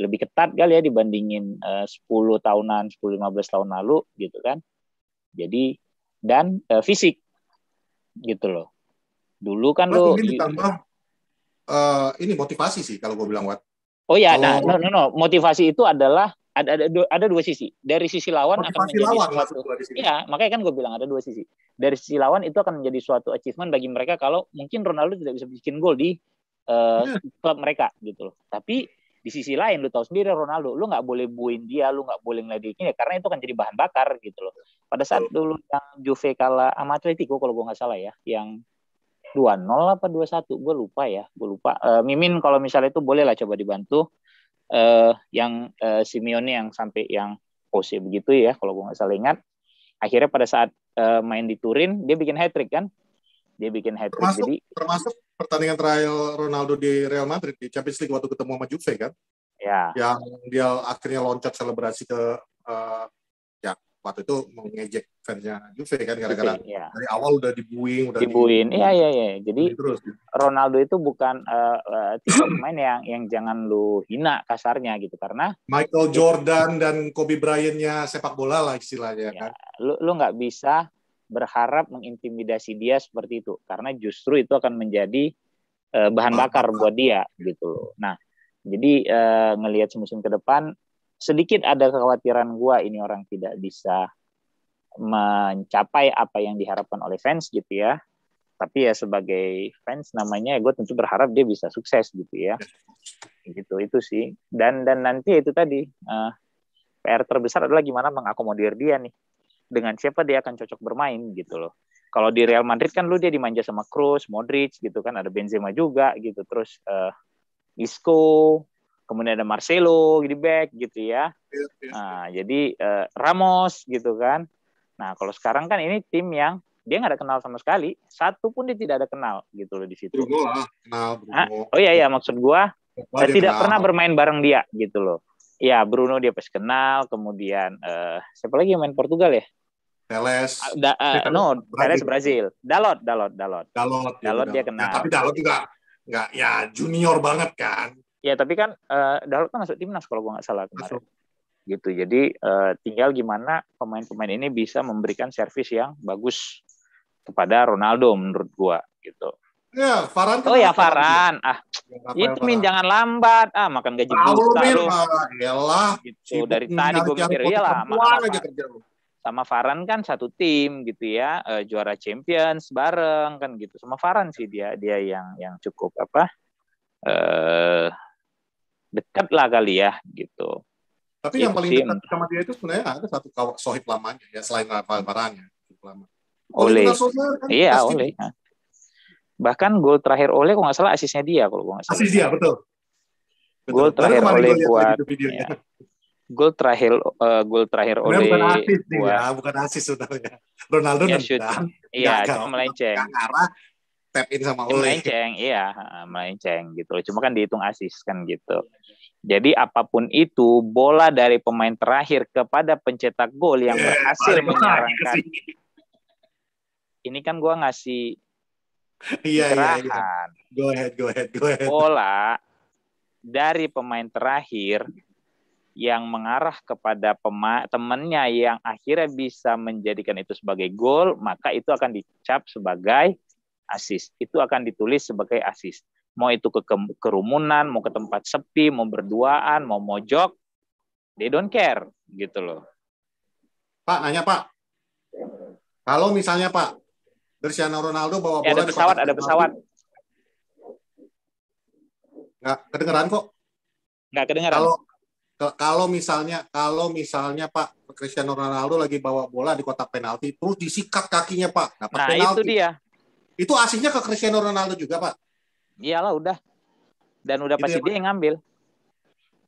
lebih ketat kali ya dibandingin 10 tahunan, 10-15 tahun lalu gitu kan. Jadi dan fisik gitu loh. Dulu kan lo ditambah ini motivasi sih kalau gue bilang, Wat. Oh ya, motivasi itu adalah ada dua sisi. Dari sisi lawan motivasi akan menjadi suatu. Iya, makanya kan gue bilang ada dua sisi. Dari sisi lawan itu akan menjadi suatu achievement bagi mereka kalau mungkin Ronaldo tidak bisa bikin gol di klub mereka gitu loh. Tapi di sisi lain lu tahu sendiri Ronaldo, lu nggak boleh buin dia, lu nggak boleh ngeledekin ya, karena itu kan jadi bahan bakar gitu loh. Pada saat dulu yang Juve kalah sama Atletico kalau gue nggak salah ya, yang 2-0 apa 2-1, gue lupa. Mimin kalau misalnya itu boleh lah coba dibantu. Yang Simeone yang sampai yang pose begitu ya, kalau gue nggak salah ingat. Akhirnya pada saat main di Turin, dia bikin hat-trick kan? Termasuk pertandingan terakhir Ronaldo di Real Madrid di Champions League waktu ketemu sama Juve kan? Ya. Yang dia akhirnya loncat selebrasi ke waktu itu mengejek fansnya Juve kan, gara-gara dari awal udah dibuing. Iya. Jadi terus, Ronaldo itu bukan tipe pemain yang jangan lu hina kasarnya gitu, karena Michael Jordan dan Kobe Bryant-nya sepak bola lah istilahnya kan. Lu nggak bisa berharap mengintimidasi dia seperti itu, karena justru itu akan menjadi bahan bakar buat dia gitu loh. Nah, jadi ngelihat semusim ke depan sedikit ada kekhawatiran gue ini orang tidak bisa mencapai apa yang diharapkan oleh fans gitu ya. Tapi ya sebagai fans namanya gue tentu berharap dia bisa sukses gitu ya. Gitu itu sih. Dan nanti itu tadi PR terbesar adalah gimana mengakomodir dia nih. Dengan siapa dia akan cocok bermain gitu loh. Kalau di Real Madrid kan dia dimanja sama Kroos, Modric gitu kan, ada Benzema juga gitu. Terus Isco, kemudian ada Marcelo di back gitu ya. Nah, jadi Ramos gitu kan. Nah, kalau sekarang kan ini tim yang dia nggak ada kenal sama sekali. Satu pun dia tidak ada kenal gitu loh di situ. Bruno. Oh iya, maksud gua tidak pernah bermain bareng dia gitu loh. Ya, Bruno dia pas kenal, kemudian siapa lagi yang main Portugal ya? Teles. Teles Brazil. Dalot dia kenal. Ya, tapi Dalot juga nggak ya junior banget kan. Ya, tapi kan Dalot kan masuk timnas kalau gue nggak salah kemarin. Gitu. Jadi tinggal gimana pemain-pemain ini bisa memberikan servis yang bagus kepada Ronaldo menurut gue gitu. Ya, Varane. Varane. Itu jangan lambat. Makan gaji buta lu. Iyalah. Gitu. Dari tadi gue mikir iyalah sama Varane kan satu tim gitu ya, juara Champions bareng kan gitu. Sama Varane sih dia yang cukup dekat lah kali ya gitu. Tapi yang paling dekat sama dia itu sebenarnya ada satu sohib lamanya ya, selain Varane lama. Oleh. Iya, Oleh. Bahkan gol terakhir Oleh kalau nggak salah asisnya dia kalau gue nggak salah. Asis dia, betul. Gol terakhir Oleh buat gol terakhir Oleh bukan asis sebenarnya. Ronaldo nendang. Iya, cuma melenceng. tap in sama Ole. Melenceng, iya, melenceng gitu. Cuma kan dihitung assist kan gitu. Jadi apapun itu, bola dari pemain terakhir kepada pencetak gol yang berhasil menyerangkan. Ini kan gue ngasih pencerahan. Go ahead. Bola dari pemain terakhir yang mengarah kepada temannya yang akhirnya bisa menjadikan itu sebagai gol, maka itu akan dicap sebagai assist. Itu akan ditulis sebagai assist. Mau itu ke kerumunan, mau ke tempat sepi, mau berduaan, mau mojok, they don't care gitu loh. Pak, nanya Pak. Kalau misalnya Pak, Cristiano Ronaldo bawa bola ada pesawat. Nggak kedengeran kok. Nggak kedengeran. Kalau misalnya Pak, Cristiano Ronaldo lagi bawa bola di kotak penalti, terus disikat kakinya Pak, dapat penalti. Itu dia. Itu aslinya ke Cristiano Ronaldo juga Pak? Iyalah udah. Dan udah gitu pasti ya, dia yang ngambil.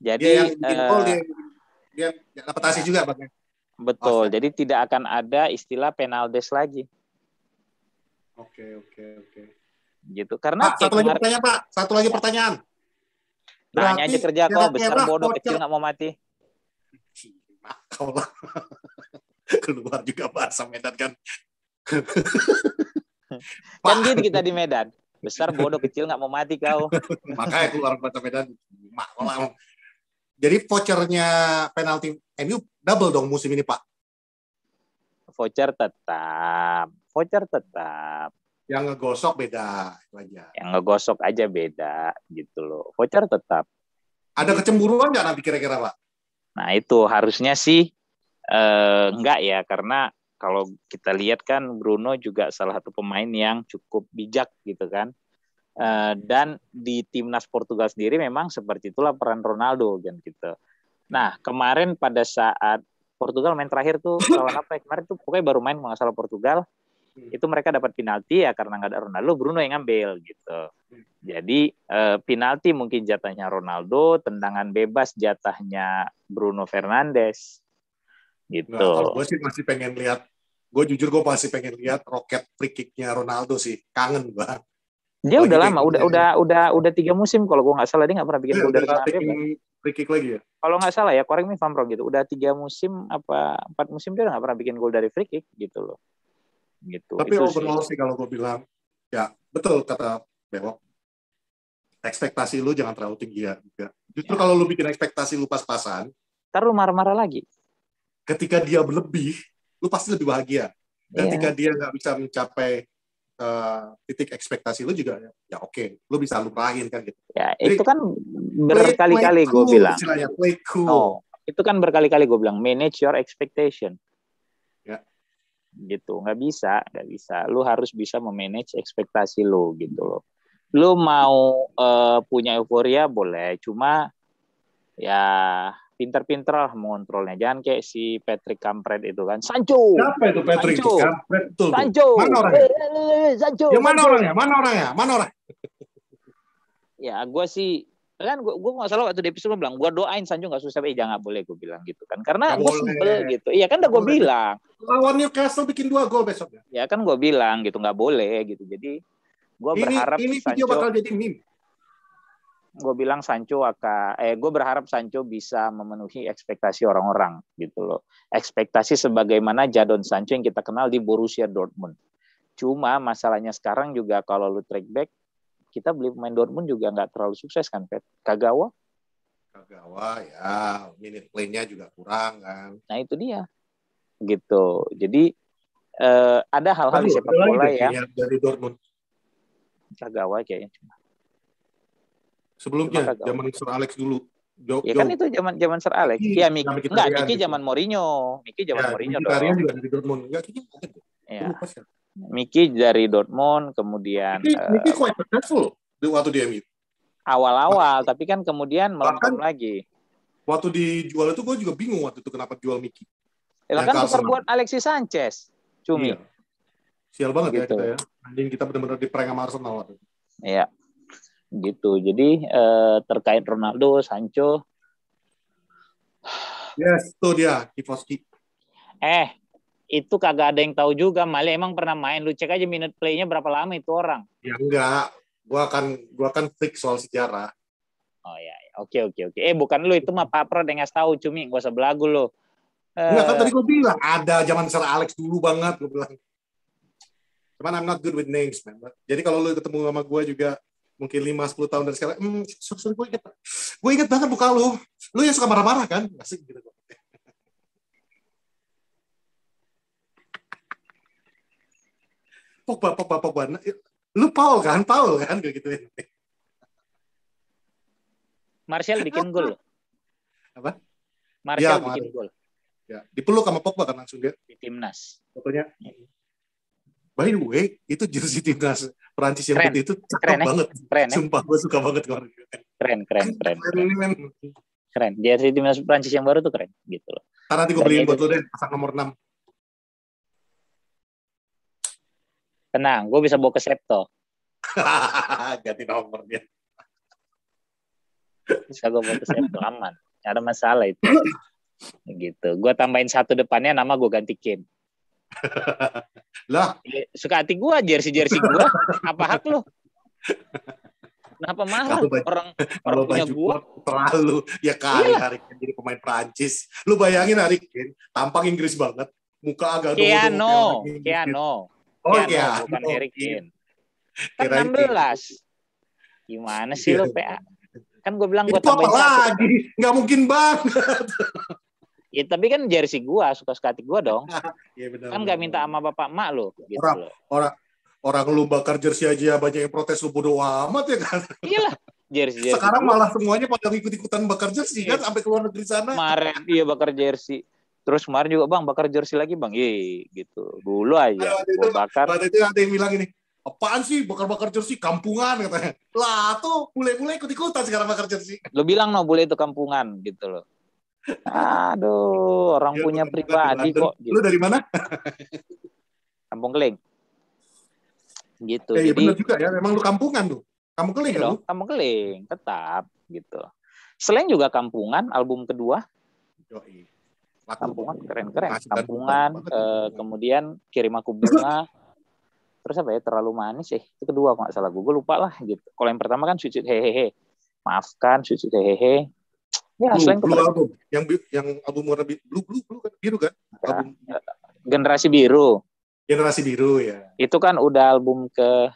Jadi dia yang bikin gol, dia dapat assist juga Pak. Betul. Jadi tidak akan ada istilah penalties lagi. Oke. Gitu. Karena Pak, satu lagi pertanyaan. Nanya aja kerja kok, besar bodoh kecil nggak mau mati. Kau lah. Keluar juga bahasa Medan kan. Kan gitu kita di Medan. Besar bodoh kecil nggak mau mati kau. Makanya keluar bahasa Medan. Jadi vouchernya penalti MU double dong musim ini Pak. Voucher tetap. Yang ngegosok beda aja. Yang ngegosok aja beda gitu loh. Voucher tetap. Ada kecemburuan nggak nanti kira-kira Pak? Nah itu harusnya sih enggak ya, karena kalau kita lihat kan Bruno juga salah satu pemain yang cukup bijak gitu kan. Dan di timnas Portugal sendiri memang seperti itulah peran Ronaldo kan gitu. Nah kemarin pada saat Portugal main terakhir tuh lawan apa ya kemarin tuh, pokoknya baru main nggak salah Portugal, itu mereka dapat penalti ya karena nggak ada Ronaldo, Bruno yang ngambil gitu. Jadi penalti mungkin jatahnya Ronaldo, tendangan bebas jatahnya Bruno Fernandes gitu. Kalau gue sih masih pengen lihat, gue pasti pengen lihat roket free kick-nya Ronaldo sih, kangen banget. Dia udah lama, udah 3 musim kalau gue nggak salah, dia nggak pernah bikin gol dari tendangan bebas. Free kick lagi ya? Kalau nggak salah ya, correct me if I'm wrong gitu. Udah 3 musim apa 4 musim dia nggak pernah bikin gol dari free kick gitu loh. Gitu. Tapi overall sih kalau gue bilang, ya betul kata Bewok. Ekspektasi lu jangan terlalu tinggi ya. Justru kalau lu bikin ekspektasi lu pas-pasan, ntar lu marah-marah lagi. Ketika dia berlebih, lu pasti lebih bahagia. Ketika dia nggak bisa mencapai titik ekspektasi lu juga, ya oke, lu bisa lupain kan gitu. Ya, itu kan berkali-kali gue bilang. Play cool. Itu kan berkali-kali gue bilang, manage your expectation. Ya. Gitu, nggak bisa. Lu harus bisa memanage ekspektasi lu gitu loh. Lu mau punya euforia boleh, cuma ya pinter-pinter lah mengontrolnya. Jangan kayak si Patrick Kampret itu kan. Sancho. Siapa itu Patrick Kampret? Sancho. Mana orangnya? Sancho. Ya, mana orangnya? Ya gue sih kan gue nggak salah waktu di episode gue bilang gue doain Sancho nggak susah, jangan boleh gue bilang gitu kan, karena gue sebel gitu. Iya kan udah gue bilang lawan Newcastle bikin 2 gol besoknya. Ya kan gue bilang gitu nggak boleh gitu. Jadi gue berharap ini video bakal jadi meme. Gue bilang gue berharap Sancho bisa memenuhi ekspektasi orang-orang gitu loh. Ekspektasi sebagaimana Jadon Sancho yang kita kenal di Borussia Dortmund. Cuma masalahnya sekarang juga kalau lu track back, kita beli pemain Dortmund juga nggak terlalu sukses kan, Pet? Kagawa ya, minute play-nya juga kurang kan. Nah itu dia gitu. Jadi ada hal-hal di sepak bola ya dari Dortmund. Kagawa kayaknya cuma. Sebelumnya zaman Sir Alex dulu. Ya kan itu zaman Sir Alex. Iya, Miki zaman Mourinho. Miki zaman Mourinho dong. Mkhitaryan juga dari Dortmund. Ya. Miki dari Dortmund, kemudian Miki quite successful waktu di MU. Awal-awal, tapi kan kemudian melempem lagi. Waktu dijual itu gue juga bingung waktu itu kenapa jual Miki. Kan tukar buat Alexis Sanchez. Cumi. Iya. Sial banget gitu. Ya kita ya. Anjing, kita benar-benar di-prank sama Arsenal waktu itu. Iya. Gitu. Jadi terkait Ronaldo, Sancho. Yes, itu dia, Kifoski. Itu kagak ada yang tahu juga. Malah emang pernah main. Lu cek aja minute play-nya berapa lama itu orang. Ya enggak. Gua kan freak soal sejarah. Oh ya, oke. Bukan lu, itu mah Pak Prod yang ngasih tahu, Cumi. Gak usah belagu lu. Enggak, kan tadi gue bilang ada zaman Sir Alex dulu banget, gue bilang. Cuman I'm not good with names, man. Jadi kalau lu ketemu sama gue juga mungkin 5-10 tahun dari sekarang, sorry, gue inget banget muka lu. Lu yang suka marah-marah kan? Asik gitu. Pogba. Lu Paul kan? Kayak gitu. Martial bikin gol. Apa? Martial ya, bikin gol. Ya, dipeluk sama Pogba kan langsung dia. Di timnas. Pokoknya. By the way, itu jersey timnas Prancis yang putih itu cakep banget. Keren, sumpah, gue suka banget kemarin. Keren. Jersey timnas Prancis yang baru tuh keren gitu loh. Nanti gue beliin buat lu deh, pasang nomor 6. Tenang, gue bisa bawa ke Septo. Ganti nomor dia. Bisa gue bawa ke Septo, aman. Gak ada masalah itu. Gitu. Gue tambahin 1 depannya, nama gue ganti Kim. Lah, suka hati gue, jersey gue. Apa hak lo? Kenapa marah? Orang punya gue terlalu ya kali Harry Kane jadi pemain Prancis. Lu bayangin Harry Kane tampang Inggris banget, muka agak Keano. Bukan Harry Kane. Kan 16. Gimana sih lo, PA? Kan gue bilang gue tambahin 1. Lagi? Nggak mungkin banget. Ya, tapi kan jersey gue, suka hati gue dong. Ya, benar, kan nggak minta sama bapak emak lo. Gitu orang lu bakar jersey aja banyak yang protes, lu bodo amat ya kan. Iyalah, jersey. Sekarang malah semuanya pada ikut-ikutan bakar jersey kan sampai keluar negeri sana. Kemarin dia bakar jersey. Terus kemarin juga bang bakar jersey lagi bang. Gitu. Dulu aja gua bakar. Ada yang bilang ini, apaan sih bakar-bakar jersey, kampungan katanya. Lah tuh bule-bule ikut-ikutan sekarang bakar jersey. Lo bilang no bule itu kampungan gitu loh. Aduh, orang punya pribadi kok. Gitu. Lu dari mana? Kampung Keling. Gitu. Jadi benar juga ya, memang lu kampungan tuh. Kampung Keling kan? Kampung Keling, tetap gitu. Selain juga kampungan, album kedua. Kampungan keren. Kampungan, kemudian Kirim Aku Bunga. Terus apa ya, Terlalu Manis itu kedua kalau nggak salah gue lupa lah gitu. Kalau yang pertama kan Sweet Sweet Hehehe. Maafkan Sweet Sweet Hehehe. Ya, Blue album. Yang album warna biru kan? Album Generasi Biru. Generasi Biru ya. Itu kan udah album ke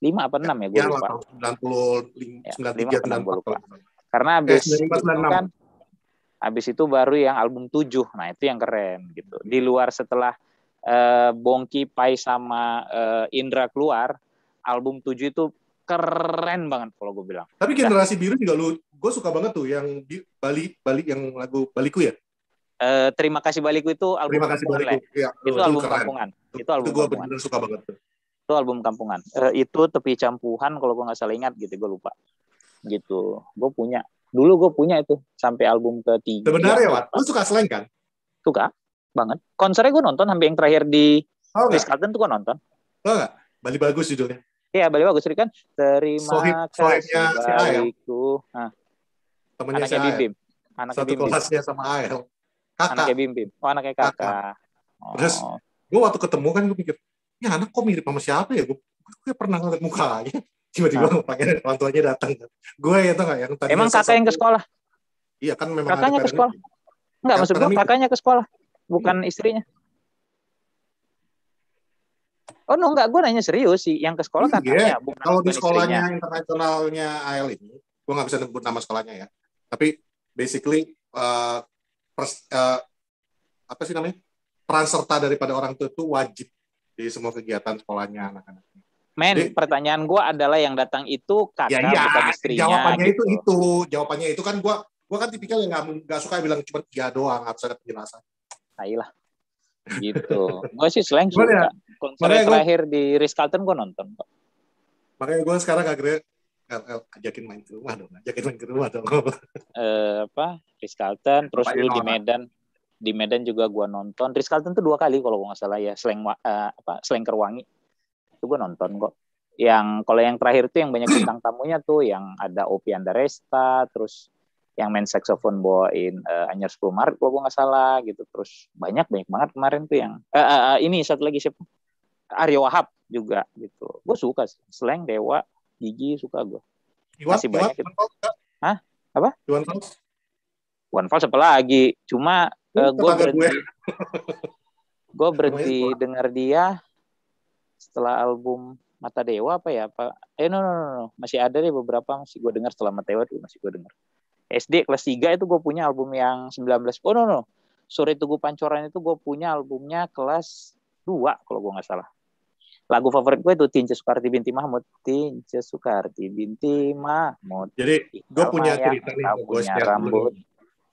5 apa 6 ya, gue lupa. 95, 93, gue lupa. Karena habis itu baru yang album 7. Nah, itu yang keren gitu. Di luar setelah Bongki, Pai sama Indra keluar, album 7 itu keren banget kalau gue bilang. Tapi Generasi Biru juga gue suka banget tuh yang Bali yang lagu Baliku ya. Terima Kasih Baliku itu album Terima Kasih Baliku. Ya, itu album kampungan. Itu gue benar-benar suka banget tuh. Itu album kampungan. Itu Tepi Campuhan kalau gue nggak salah ingat gitu, gue lupa. Gitu. Dulu gue punya itu sampai album ke-3. Sebenarnya Wat, lu suka slang kan? Suka banget. Konsernya gue nonton sampai yang terakhir di Ritz-Carlton tuh gue nonton. Oh enggak? Bali Bagus judulnya. Iya, Bali Bagus kan. Terima kasih Baliku. Nah. Temennya anaknya Bim. Satu kelasnya sama Ael. Kakak. Anaknya Bim. Oh, anaknya kakak. Terus gue waktu ketemu kan gue pikir, ini anak kok mirip sama siapa ya? Gue pernah ngeliat mukanya. Tiba-tiba panggil orang tuanya datang. Gue ya tau gak yang tadi. Emang kakak yang ke sekolah? Iya kan memang kakaknya ke sekolah. Enggak, maksud gue kakaknya ke sekolah. Bukan istrinya. Oh no, enggak, gue nanya serius sih. Yang ke sekolah kakaknya. Kalau di sekolahnya internasionalnya AL ini, gue gak bisa nyebut nama sekolahnya ya. Tapi basically apa sih namanya, peran serta daripada orang tua itu wajib di semua kegiatan sekolahnya anak-anak. Men, pertanyaan gue adalah yang datang itu kakak bukan istrinya. Jawabannya itu kan gue kan tipikal yang nggak suka bilang cuma 3 doang, harus ada penjelasan. Ayolah, gitu. Gue sih slang suka. Konser terakhir di Ritz-Carlton gue nonton. Makanya gue sekarang akhirnya ajakin main ke rumah dong. Ritz-Carlton, terus dulu di Medan. Di Medan juga gue nonton. Ritz-Carlton tuh 2 kali kalau gue nggak salah ya. Slang Kerwangi. Itu gue nonton kok. Kalau yang terakhir tuh yang banyak bintang tamunya tuh, yang ada Opi Andaresta, terus yang main saxophone bawain Anyar 10 Maret kalau gue nggak salah gitu. Terus banyak banget kemarin tuh yang ini satu lagi siapa, Aryo Wahab juga gitu. Gue suka Slang, Dewa, Gigi suka gue. Masih banyak itu. Hah? Apa? One Falls apa lagi? Cuma gue berhenti dengar dia setelah album Mata Dewa apa ya? No. Masih ada deh beberapa masih gue dengar setelah Mata Dewa tuh masih gue dengar. SD kelas 3 itu gue punya album yang 19. Sore Tugu Pancoran itu gue punya albumnya kelas 2 kalau gue nggak salah. Lagu favorit gue itu Tince Sukarti binti Mahmud. Tince Sukarti binti Mahmud. Jadi gue punya cerita nih, gue punya rambut.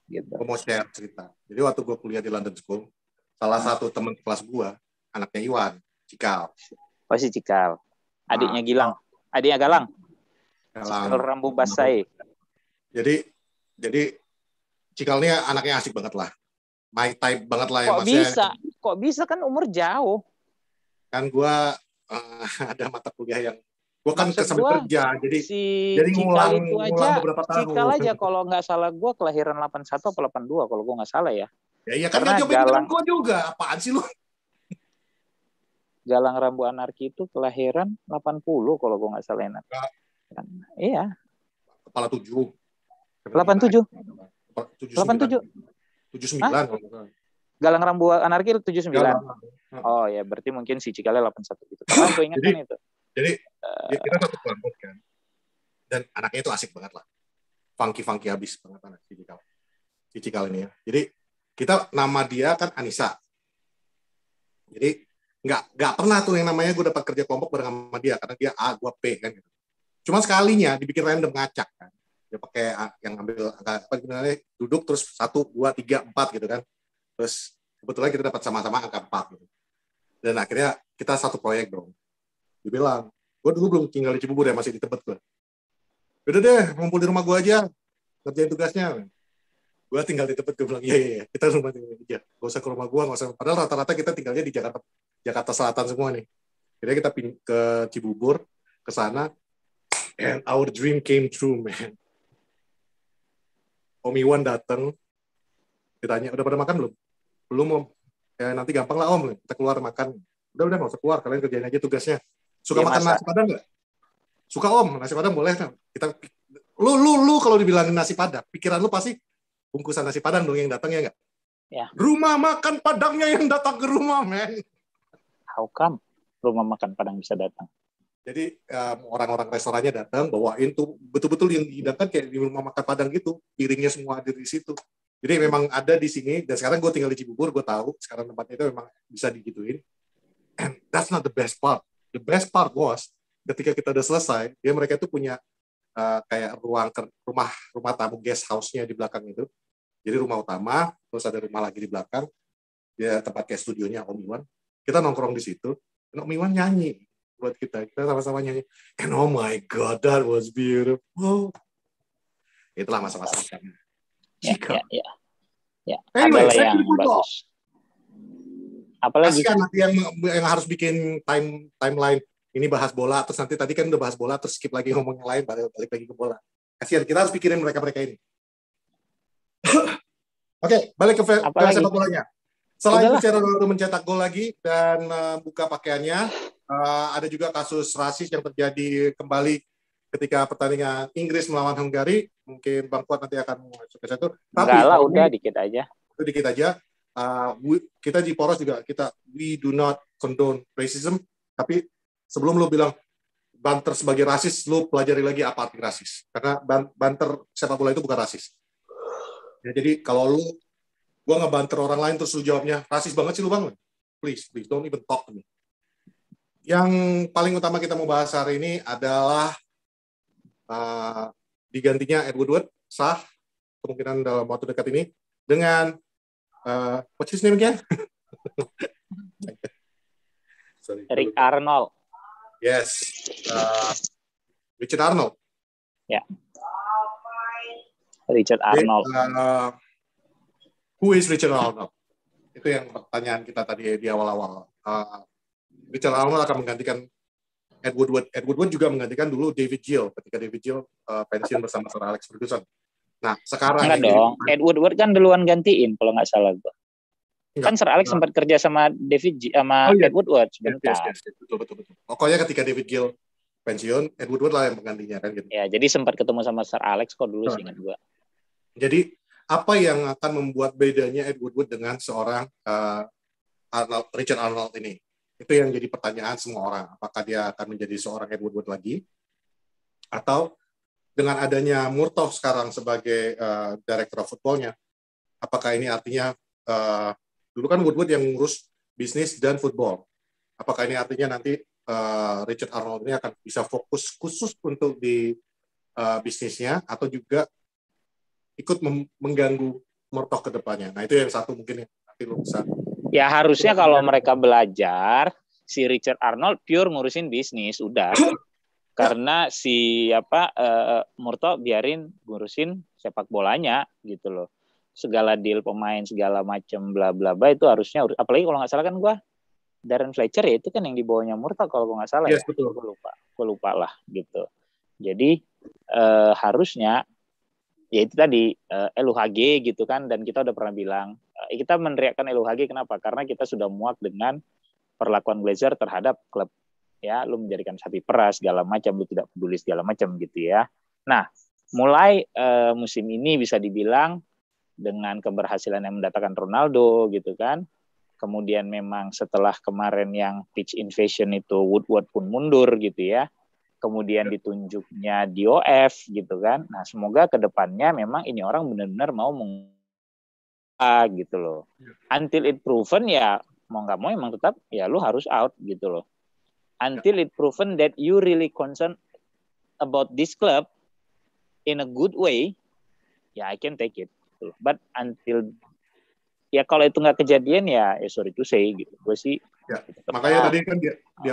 Gitu. Gue mau share cerita. Jadi waktu gue kuliah di London School, salah satu teman kelas gue, anaknya Iwan, Cikal. Oh si Cikal. Adiknya Gilang. Adiknya Galang. Cikal Rambu Basai. Jadi Cikal ini anaknya asik banget lah. My type banget lah. Kok bisa kan umur jauh. Kan gue ada mata kuliah yang gue kan sambil kerja. Jadi ngulang beberapa tahun. Cikal aja kalau nggak salah gue kelahiran 81 atau 82 kalau gue nggak salah ya. Ya kan nggak jawabin gue juga. Apaan sih lu? Galang Rambu Anarki itu kelahiran 80 kalau gue nggak salah enak. Iya. Kepala 7. 87. 79. Galang Rambu Anarki 79. Oh ya, berarti mungkin si Cikalnya 81 gitu. Karena gue ingat kan itu. Jadi kita satu kelompok kan. Dan anaknya itu asik banget lah. Funky habis banget anak si Cikal. Si Cikal ini ya. Jadi kita nama dia kan Anissa. Jadi nggak pernah tuh yang namanya gue dapat kerja kelompok bareng sama dia karena dia A, gue P kan gitu. Cuma sekalinya dibikin random ngacak kan. Dia pakai yang ambil angka duduk terus 1, 2, 3, 4 gitu kan. Terus kebetulan kita dapat sama-sama angka 4 gitu. Dan akhirnya kita satu proyek dong. Dia bilang, gue dulu belum tinggal di Cibubur ya, masih di Tebet gue. Udah deh, ngumpul di rumah gue aja, ngerjain tugasnya. Gue tinggal di Tebet, gue bilang, iya, kita rumah tinggal aja. Gak usah ke rumah gue, gak usah. Padahal rata-rata kita tinggalnya di Jakarta Selatan semua nih. Akhirnya kita ke Cibubur, ke sana, and our dream came true, man. Om Iwan datang, ditanya, udah pada makan belum? Belum, Om. Ya, nanti gampang lah, Om. Kita keluar makan. Udah, nggak usah keluar. Kalian kerjain aja tugasnya. Suka makan nasi Padang nggak? Suka, Om. Nasi Padang boleh. Kita, lu kalau dibilangin nasi Padang, pikiran lu pasti bungkusan nasi Padang dong yang datang, ya nggak? Ya. Rumah makan Padangnya yang datang ke rumah, man. How come rumah makan Padang bisa datang? Jadi orang-orang restorannya datang, bawain tuh betul-betul yang dihidangkan kayak di rumah makan Padang gitu, piringnya semua ada di situ. Jadi memang ada di sini, dan sekarang gue tinggal di Cibubur, gue tahu sekarang tempatnya itu memang bisa digituin. And that's not the best part. The best part was ketika kita udah selesai, mereka itu punya kayak rumah tamu guest house-nya di belakang itu. Jadi rumah utama, terus ada rumah lagi di belakang, dia tempat kayak studionya Om Iwan. Kita nongkrong di situ, dan Om Iwan nyanyi buat kita sama-sama nyanyi. And oh my God, that was beautiful. Itulah masa-masa kami. Ya. Anyway, adalah yang bagus. Apalagi kan nanti yang harus bikin timeline. Ini bahas bola, terus nanti tadi kan udah bahas bola, terus skip lagi ngomong yang lain, balik lagi ke bola. Kasihan, kita harus pikirin mereka ini. Oke, balik ke sepak bolanya. Selain Cristiano Ronaldo mencetak gol lagi dan buka pakaiannya, ada juga kasus rasis yang terjadi kembali ketika pertandingan Inggris melawan Hungari. Mungkin Bang Fuad nanti akan masuk ke situ. Tapi lah, udah dikit aja. Kita di Poros juga we do not condone racism. Tapi sebelum lu bilang banter sebagai rasis, lu pelajari lagi apa arti rasis. Karena banter sepak bola itu bukan rasis. Ya, jadi kalau gua ngebanter orang lain terus lu jawabnya rasis banget sih lu Bang. Please don't even talk to me. Yang paling utama kita mau bahas hari ini adalah digantinya Ed Woodward sah kemungkinan dalam waktu dekat ini dengan what's his name again? Rick Arnold. Yes, Richard Arnold. Ya. Richard Arnold. Who is Richard Arnold? Itu yang pertanyaan kita tadi di awal-awal. Richard Arnold akan menggantikan Ed Woodward. Ed Woodward juga menggantikan dulu David Gill ketika David Gill pensiun bersama Sir Alex Ferguson. Nah, sekarang enggak dong. Ed Woodward kan duluan gantiin kalau nggak salah gua. Kan Sir Alex sempat kerja sama sama Ed Woodward sebentar. Yes. Betul. Pokoknya ketika David Gill pensiun, Ed Woodward lah yang penggantinya kan gitu. Ya, jadi sempat ketemu sama Sir Alex kok dulu sih ingat gua. Jadi apa yang akan membuat bedanya Ed Woodward dengan seorang Richard Arnold ini? Itu yang jadi pertanyaan semua orang. Apakah dia akan menjadi seorang Ed Woodward lagi? Atau dengan adanya Murtough sekarang sebagai director of football-nya, apakah ini artinya dulu kan Woodward yang ngurus bisnis dan football. Apakah ini artinya nanti Richard Arnold ini akan bisa fokus khusus untuk di bisnisnya atau juga ikut mengganggu Murtough ke depannya? Nah, itu yang satu mungkin yang nanti lo bisa. Ya, harusnya kalau mereka belajar, si Richard Arnold pure ngurusin bisnis, udah. Karena si Murtough biarin ngurusin sepak bolanya gitu loh. Segala deal pemain segala macam bla bla bla itu harusnya, apalagi kalau nggak salah kan Darren Fletcher ya itu kan yang dibawanya Murtough kalau nggak salah. Yes, ya. Betul. Gue lupa lah gitu. Jadi harusnya ya itu tadi LUHG gitu kan, dan kita udah pernah bilang kita meneriakkan LUHG kenapa? Karena kita sudah muak dengan perlakuan Glazer terhadap klub. Ya, lu menjadikan sapi perah segala macam, lu tidak peduli segala macam gitu ya. Nah, mulai musim ini bisa dibilang dengan keberhasilan yang mendatangkan Ronaldo gitu kan. Kemudian memang setelah kemarin yang pitch invasion itu Woodward pun mundur gitu ya. Kemudian ditunjuknya DOF gitu kan. Nah, semoga ke depannya memang ini orang benar-benar mau gitu loh. Until it proven ya mau nggak mau emang tetap ya lu harus out gitu loh. Until it proven that you really concerned about this club in a good way, ya I can take it. But until ya kalau itu nggak kejadian ya sorry to say gitu. Gue sih. Ya, makanya tadi kan di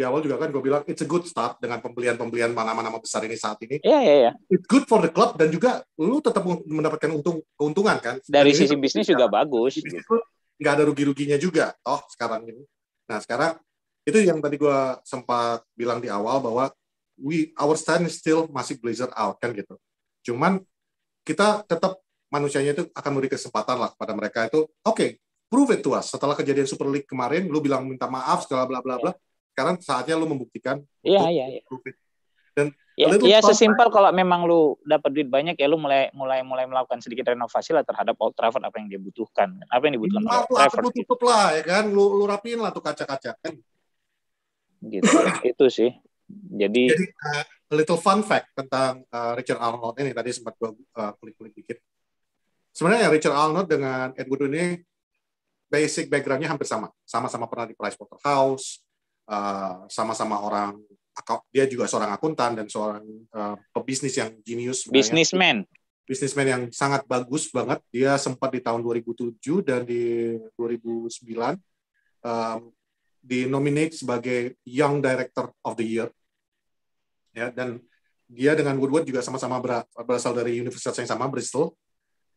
awal juga kan gue bilang it's a good start dengan pembelian nama besar ini saat ini. Iya. It's good for the club dan juga lu tetap mendapatkan keuntungan kan. Dari sisi bisnis juga bagus. Bisnis gitu. Nggak ada rugi-ruginya juga. Sekarang ini. Nah sekarang itu yang tadi gue sempat bilang di awal bahwa our stand still masih Glazer out kan gitu. Cuman kita tetap manusianya itu akan memberi kesempatan lah kepada mereka itu. Oke, prove it to us. Setelah kejadian Super League kemarin, lu bilang minta maaf segala bla bla bla. Sekarang saatnya lu membuktikan. Iya. Prove it. Dan ya sesimpel kalau memang lu dapat duit banyak ya lu mulai melakukan sedikit renovasi lah terhadap Old Trafford, apa yang dia butuhkan. Apa yang dibutuhkan Old Trafford gitu. Tutup lah ya kan. Lu rapiin lah tuh kaca-kaca kan. Gitu. Itu sih. Jadi a little fun fact tentang Richard Arnold ini tadi sempat gue kulik-kulik dikit. Sebenarnya Richard Arnold dengan Ed Woodward ini basic background-nya hampir sama. Sama-sama pernah di Pricewaterhouse, sama-sama orang, dia juga seorang akuntan dan seorang pebisnis yang genius. Businessman yang sangat bagus banget. Dia sempat di tahun 2007 dan di 2009 dinominate sebagai Young Director of the Year. Ya, dan dia dengan Woodward juga sama-sama berasal dari universitas yang sama, Bristol.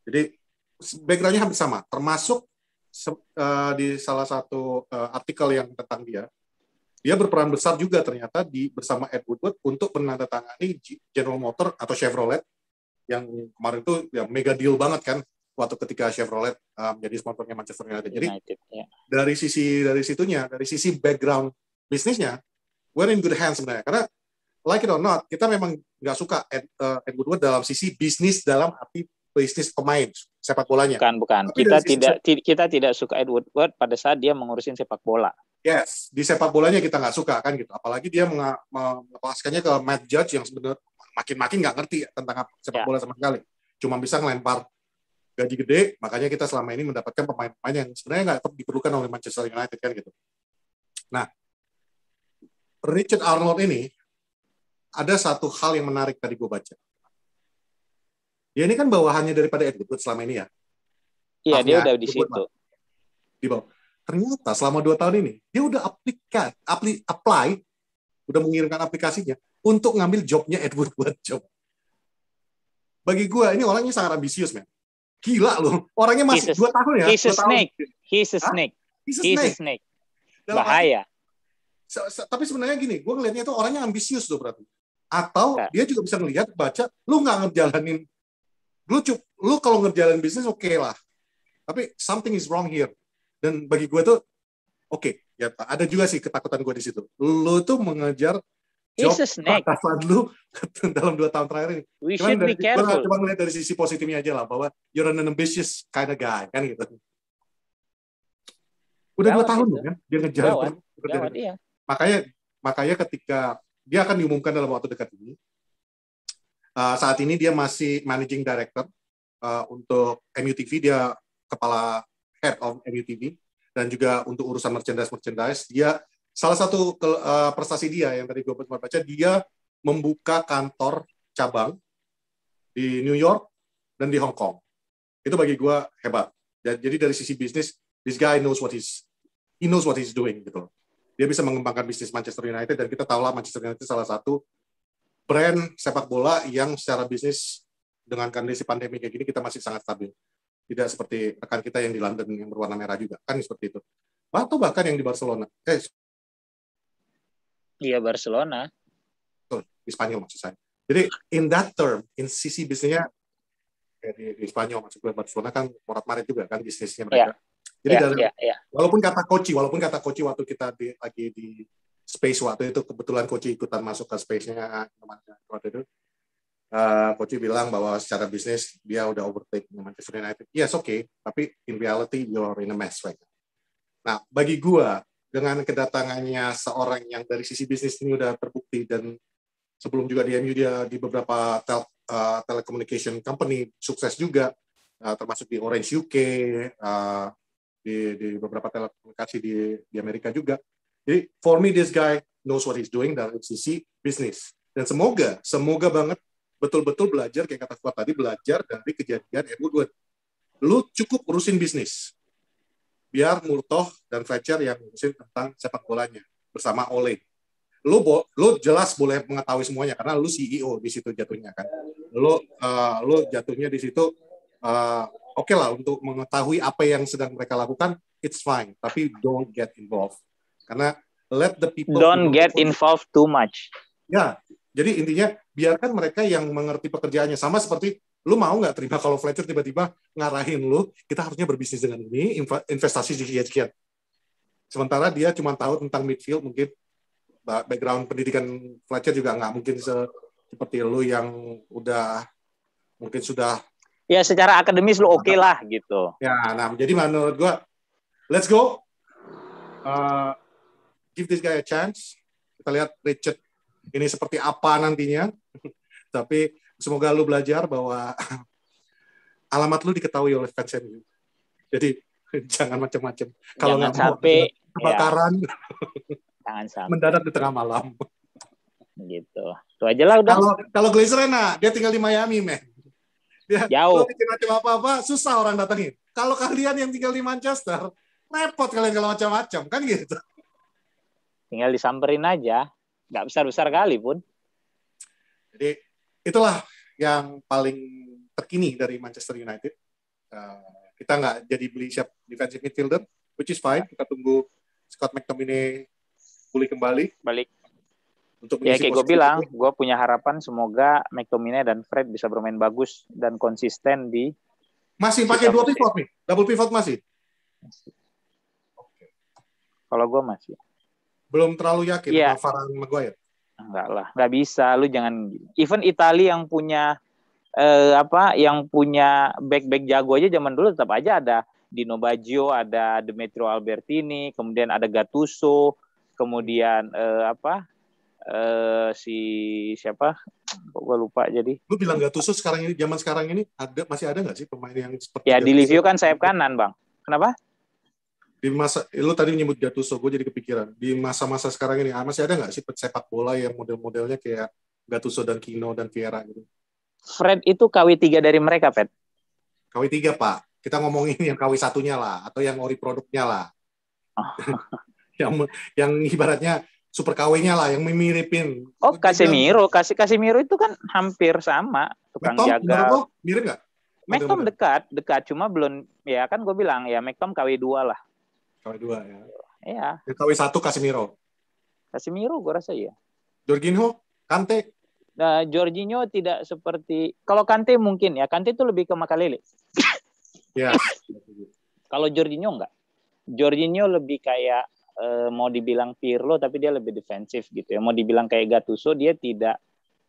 Jadi background-nya hampir sama, termasuk di salah satu artikel yang tentang dia berperan besar juga ternyata bersama Ed Woodward untuk menandatangani General Motors atau Chevrolet yang kemarin itu ya mega deal banget kan waktu ketika Chevrolet menjadi sponsornya Manchester United. Jadi dari sisi background bisnisnya, we're in good hands sebenarnya. Karena like it or not, kita memang nggak suka Ed Woodward dalam sisi bisnis, dalam arti bisnis pemain sepak bolanya. Bukan. Kita tidak suka Ed Woodward pada saat dia mengurusin sepak bola. Yes, di sepak bolanya kita nggak suka kan gitu. Apalagi dia melepaskannya ke Matt Judge yang sebenarnya makin nggak ngerti tentang sepak bola sama sekali. Cuma bisa ngelempar gaji gede, makanya kita selama ini mendapatkan pemain-pemain yang sebenarnya nggak diperlukan oleh Manchester United kan gitu. Nah, Richard Arnold ini ada satu hal yang menarik tadi gue baca. Dia ini kan bawahannya daripada Ed Woodward selama ini ya. Iya, dia udah di situ. Di bawah. Ternyata selama 2 tahun ini dia udah apply, udah mengirimkan aplikasinya untuk ngambil jobnya Ed Woodward. Bagi gue ini orangnya sangat ambisius, man. Gila loh. Orangnya masih 2 tahun ya. He's a snake. Bahaya. Tapi sebenarnya gini, gue ngelihatnya itu orangnya ambisius loh berarti. Atau dia juga bisa ngelihat, baca, lu nggak ngejalanin lu kalau ngerjain bisnis oke lah, tapi something is wrong here. Dan bagi gue tuh ya ada juga sih ketakutan gue di situ. Lu tuh mengejar job atasan lu dalam 2 tahun terakhir ini. We should be careful. Coba ngeliat dari sisi positifnya aja lah, bahwa you're an ambitious kind of guy, kan gitu. Udah 2 tahun kan dia ngejar. Iya. Makanya ketika dia akan diumumkan dalam waktu dekat ini, saat ini dia masih managing director untuk MUTV, dia kepala head of MUTV, dan juga untuk urusan merchandise dia salah satu prestasi dia yang tadi gue sempat baca, dia membuka kantor cabang di New York dan di Hong Kong. Itu bagi gue hebat. Jadi dari sisi bisnis, this guy knows what he's doing gitu. Dia bisa mengembangkan bisnis Manchester United, dan kita tahu lah Manchester United salah satu brand sepak bola yang secara bisnis dengan kondisi pandemi kayak gini kita masih sangat stabil. Tidak seperti rekan kita yang di London yang berwarna merah juga, kan seperti itu. Atau bahkan yang di Barcelona. Iya, Barcelona. Di Spanyol maksud saya. Jadi in that term, in sisi bisnisnya di Spanyol, maksud gue Barcelona kan morat-marit juga kan bisnisnya mereka. Jadi walaupun kata Koci waktu kita lagi di Space waktu itu, kebetulan Koci ikutan masuk ke Space-nya waktu itu. Coach bilang bahwa secara bisnis dia udah overtake Manchester United. Yes, tapi in reality you're in a mess right now. Nah, bagi gua dengan kedatangannya seorang yang dari sisi bisnis ini udah terbukti, dan sebelum juga di MU dia di beberapa telecommunication company sukses juga, termasuk di Orange UK, di beberapa telekomunikasi di Amerika juga. Jadi for me this guy knows what he's doing dari sisi bisnis, dan semoga banget betul-betul belajar, kayak kata Fuad tadi, belajar dari kejadian Ed Woodward. Lu cukup urusin bisnis. Biar Murtoh dan Fletcher yang ngurusin tentang sepak bolanya bersama Ole. Lu jelas boleh mengetahui semuanya karena lu CEO di situ jatuhnya kan. Lu jatuhnya di situ oke lah untuk mengetahui apa yang sedang mereka lakukan, it's fine, tapi don't get involved. Karena let the people get involved too much. Ya, jadi intinya biarkan mereka yang mengerti pekerjaannya. Sama seperti lu mau nggak terima kalau Fletcher tiba-tiba ngarahin lu, kita harusnya berbisnis dengan ini, investasi sekian. Sementara dia cuma tahu tentang midfield, mungkin background pendidikan Fletcher juga nggak mungkin seperti lu yang mungkin sudah. Ya secara akademis lu oke lah gitu. Ya, nah jadi menurut gua, let's go, give this guy a chance. Kita lihat Richard ini seperti apa nantinya. Tapi semoga lu belajar bahwa alamat lu diketahui oleh fans MU. Jadi jangan macam-macam. Kalau nggak mau kebakaran, jangan sampai mendadak di tengah malam. Gitu. Itu aja lah udah. Kalau Glazer enak, dia tinggal di Miami, men. Dia jauh. Bikin macam apa-apa, susah orang datengin. Kalau kalian yang tinggal di Manchester, repot kalian kalau macam-macam, kan gitu. Tinggal disamperin aja. Nggak besar-besar kali pun. Jadi itulah yang paling terkini dari Manchester United. Kita nggak jadi beli siap defensive midfielder, which is fine. Kita tunggu Scott McTominay pulih kembali. Balik. Untuk ya kayak gue bilang, gue punya harapan semoga McTominay dan Fred bisa bermain bagus dan konsisten di. Masih pakai dua pivot nih, double pivot masih. Okay. Kalau gue masih. Belum terlalu yakin sama Varane Maguire. Enggak lah, nggak bisa. Lu jangan. Even Italia yang punya yang punya back jago aja zaman dulu tetap aja ada Dino Baggio, ada Demetrio Albertini, kemudian ada Gattuso, kemudian siapa? Kok gue lupa jadi. Lu bilang Gattuso zaman sekarang ini masih ada nggak sih pemain yang seperti? Ya di Livio kan sayap kanan, Bang. Kenapa? Di masa lu tadi menyebut Gattuso, gue jadi kepikiran di masa-masa sekarang ini masih ada nggak sih sepak bola yang model-modelnya kayak Gattuso dan Kino dan Vieira gitu? Fred itu KW3 dari mereka, Pet. KW3, Pak. Kita ngomongin yang KW1-nya lah atau yang ori produknya lah. yang ibaratnya super KW-nya lah, yang miripin. Oh, Casemiro itu kan hampir sama tukang jaga. Mirip nggak? McTom dekat, cuma belum ya kan gue bilang ya McTom KW2 lah. KW2 ya. Iya. KW1 Casemiro gue rasa iya. Jorginho, Kante. Nah, Jorginho tidak seperti kalau Kante mungkin ya. Kante itu lebih ke Makalele. Yes. Kalau Jorginho enggak. Jorginho lebih kayak mau dibilang Pirlo tapi dia lebih defensif gitu ya. Mau dibilang kayak Gattuso, dia tidak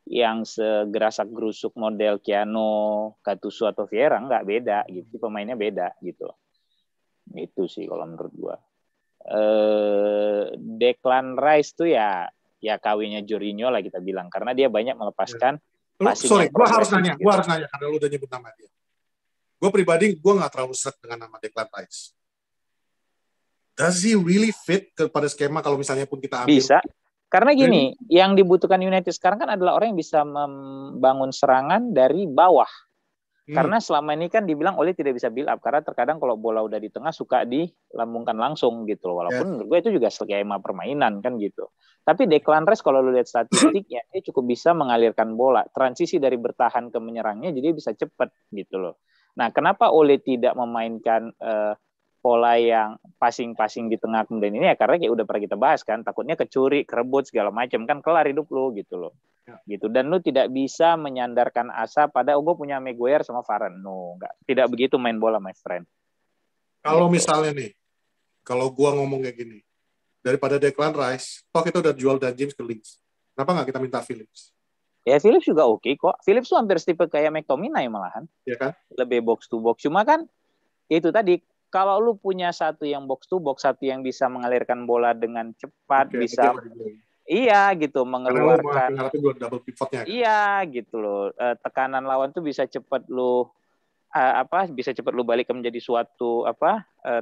yang segerasak gerusuk model Keano, Gattuso atau Vieira, enggak, beda gitu. Pemainnya beda gitu. Itu sih kalau menurut gua. Declan Rice tuh ya kawinnya Jorginho lah kita bilang karena dia banyak melepaskan passing yang progresif. Gue harus nanya karena lu udah nyebut nama dia. Gue pribadi gue nggak terlalu seret dengan nama Declan Rice. Does he really fit kepada skema kalau misalnya pun kita ambil? Bisa. Karena gini, yang dibutuhkan United sekarang kan adalah orang yang bisa membangun serangan dari bawah. Karena selama ini kan dibilang Ole tidak bisa build up karena terkadang kalau bola udah di tengah suka dilambungkan langsung gitu loh. Walaupun menurut gue itu juga skema permainan kan gitu. Tapi Declan Rice kalau lu lihat statistiknya dia cukup bisa mengalirkan bola, transisi dari bertahan ke menyerangnya jadi bisa cepat gitu loh. Nah, kenapa Ole tidak memainkan pola yang passing di tengah kemudian ini ya karena kayak udah pernah kita bahas kan, takutnya kecuri, kerebut segala macam kan kelar hidup lu gitu loh. Gitu, dan lu tidak bisa menyandarkan asa pada gue punya Maguire sama Varane. No, enggak. Tidak begitu main bola, my friend. Kalau gitu. Misalnya nih, kalau gua ngomong kayak gini, daripada Declan Rice, toh kita udah jual Dan James ke Leeds. Kenapa nggak kita minta Phillips? Ya Phillips juga oke kok. Phillips tuh hampir tipe kayak McTominay malahan. Iya kan? Lebih box to box. Cuma kan itu tadi kalau lu punya satu yang box to box, satu yang bisa mengalirkan bola dengan cepat, bisa iya gitu mengeluarkan. Double pivotnya. Iya gitu loh. Tekanan lawan tuh bisa cepat lu bisa cepat lu balik menjadi suatu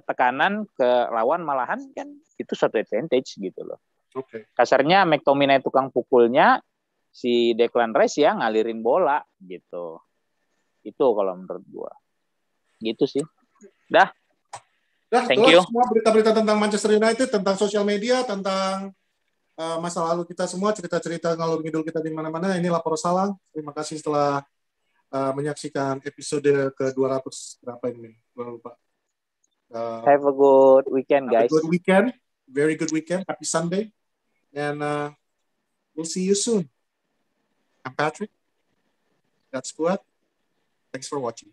tekanan ke lawan malahan kan itu satu advantage gitu loh. Okay. Kasarnya McTominay tukang pukulnya, si Declan Rice ya ngalirin bola gitu. Itu kalau menurut gua. Gitu sih. Dah. Thank you. Semua berita-berita tentang Manchester United, tentang sosial media, tentang masa lalu kita semua, cerita-cerita ngalur ngidul kita di mana-mana. Ini Lapor Salang. Terima kasih setelah menyaksikan episode ke-200 berapa ini? Gue lupa. Have a good weekend, guys. Have a good weekend. Very good weekend. Happy Sunday. And we'll see you soon. I'm Patrick. That's Squad. Thanks for watching.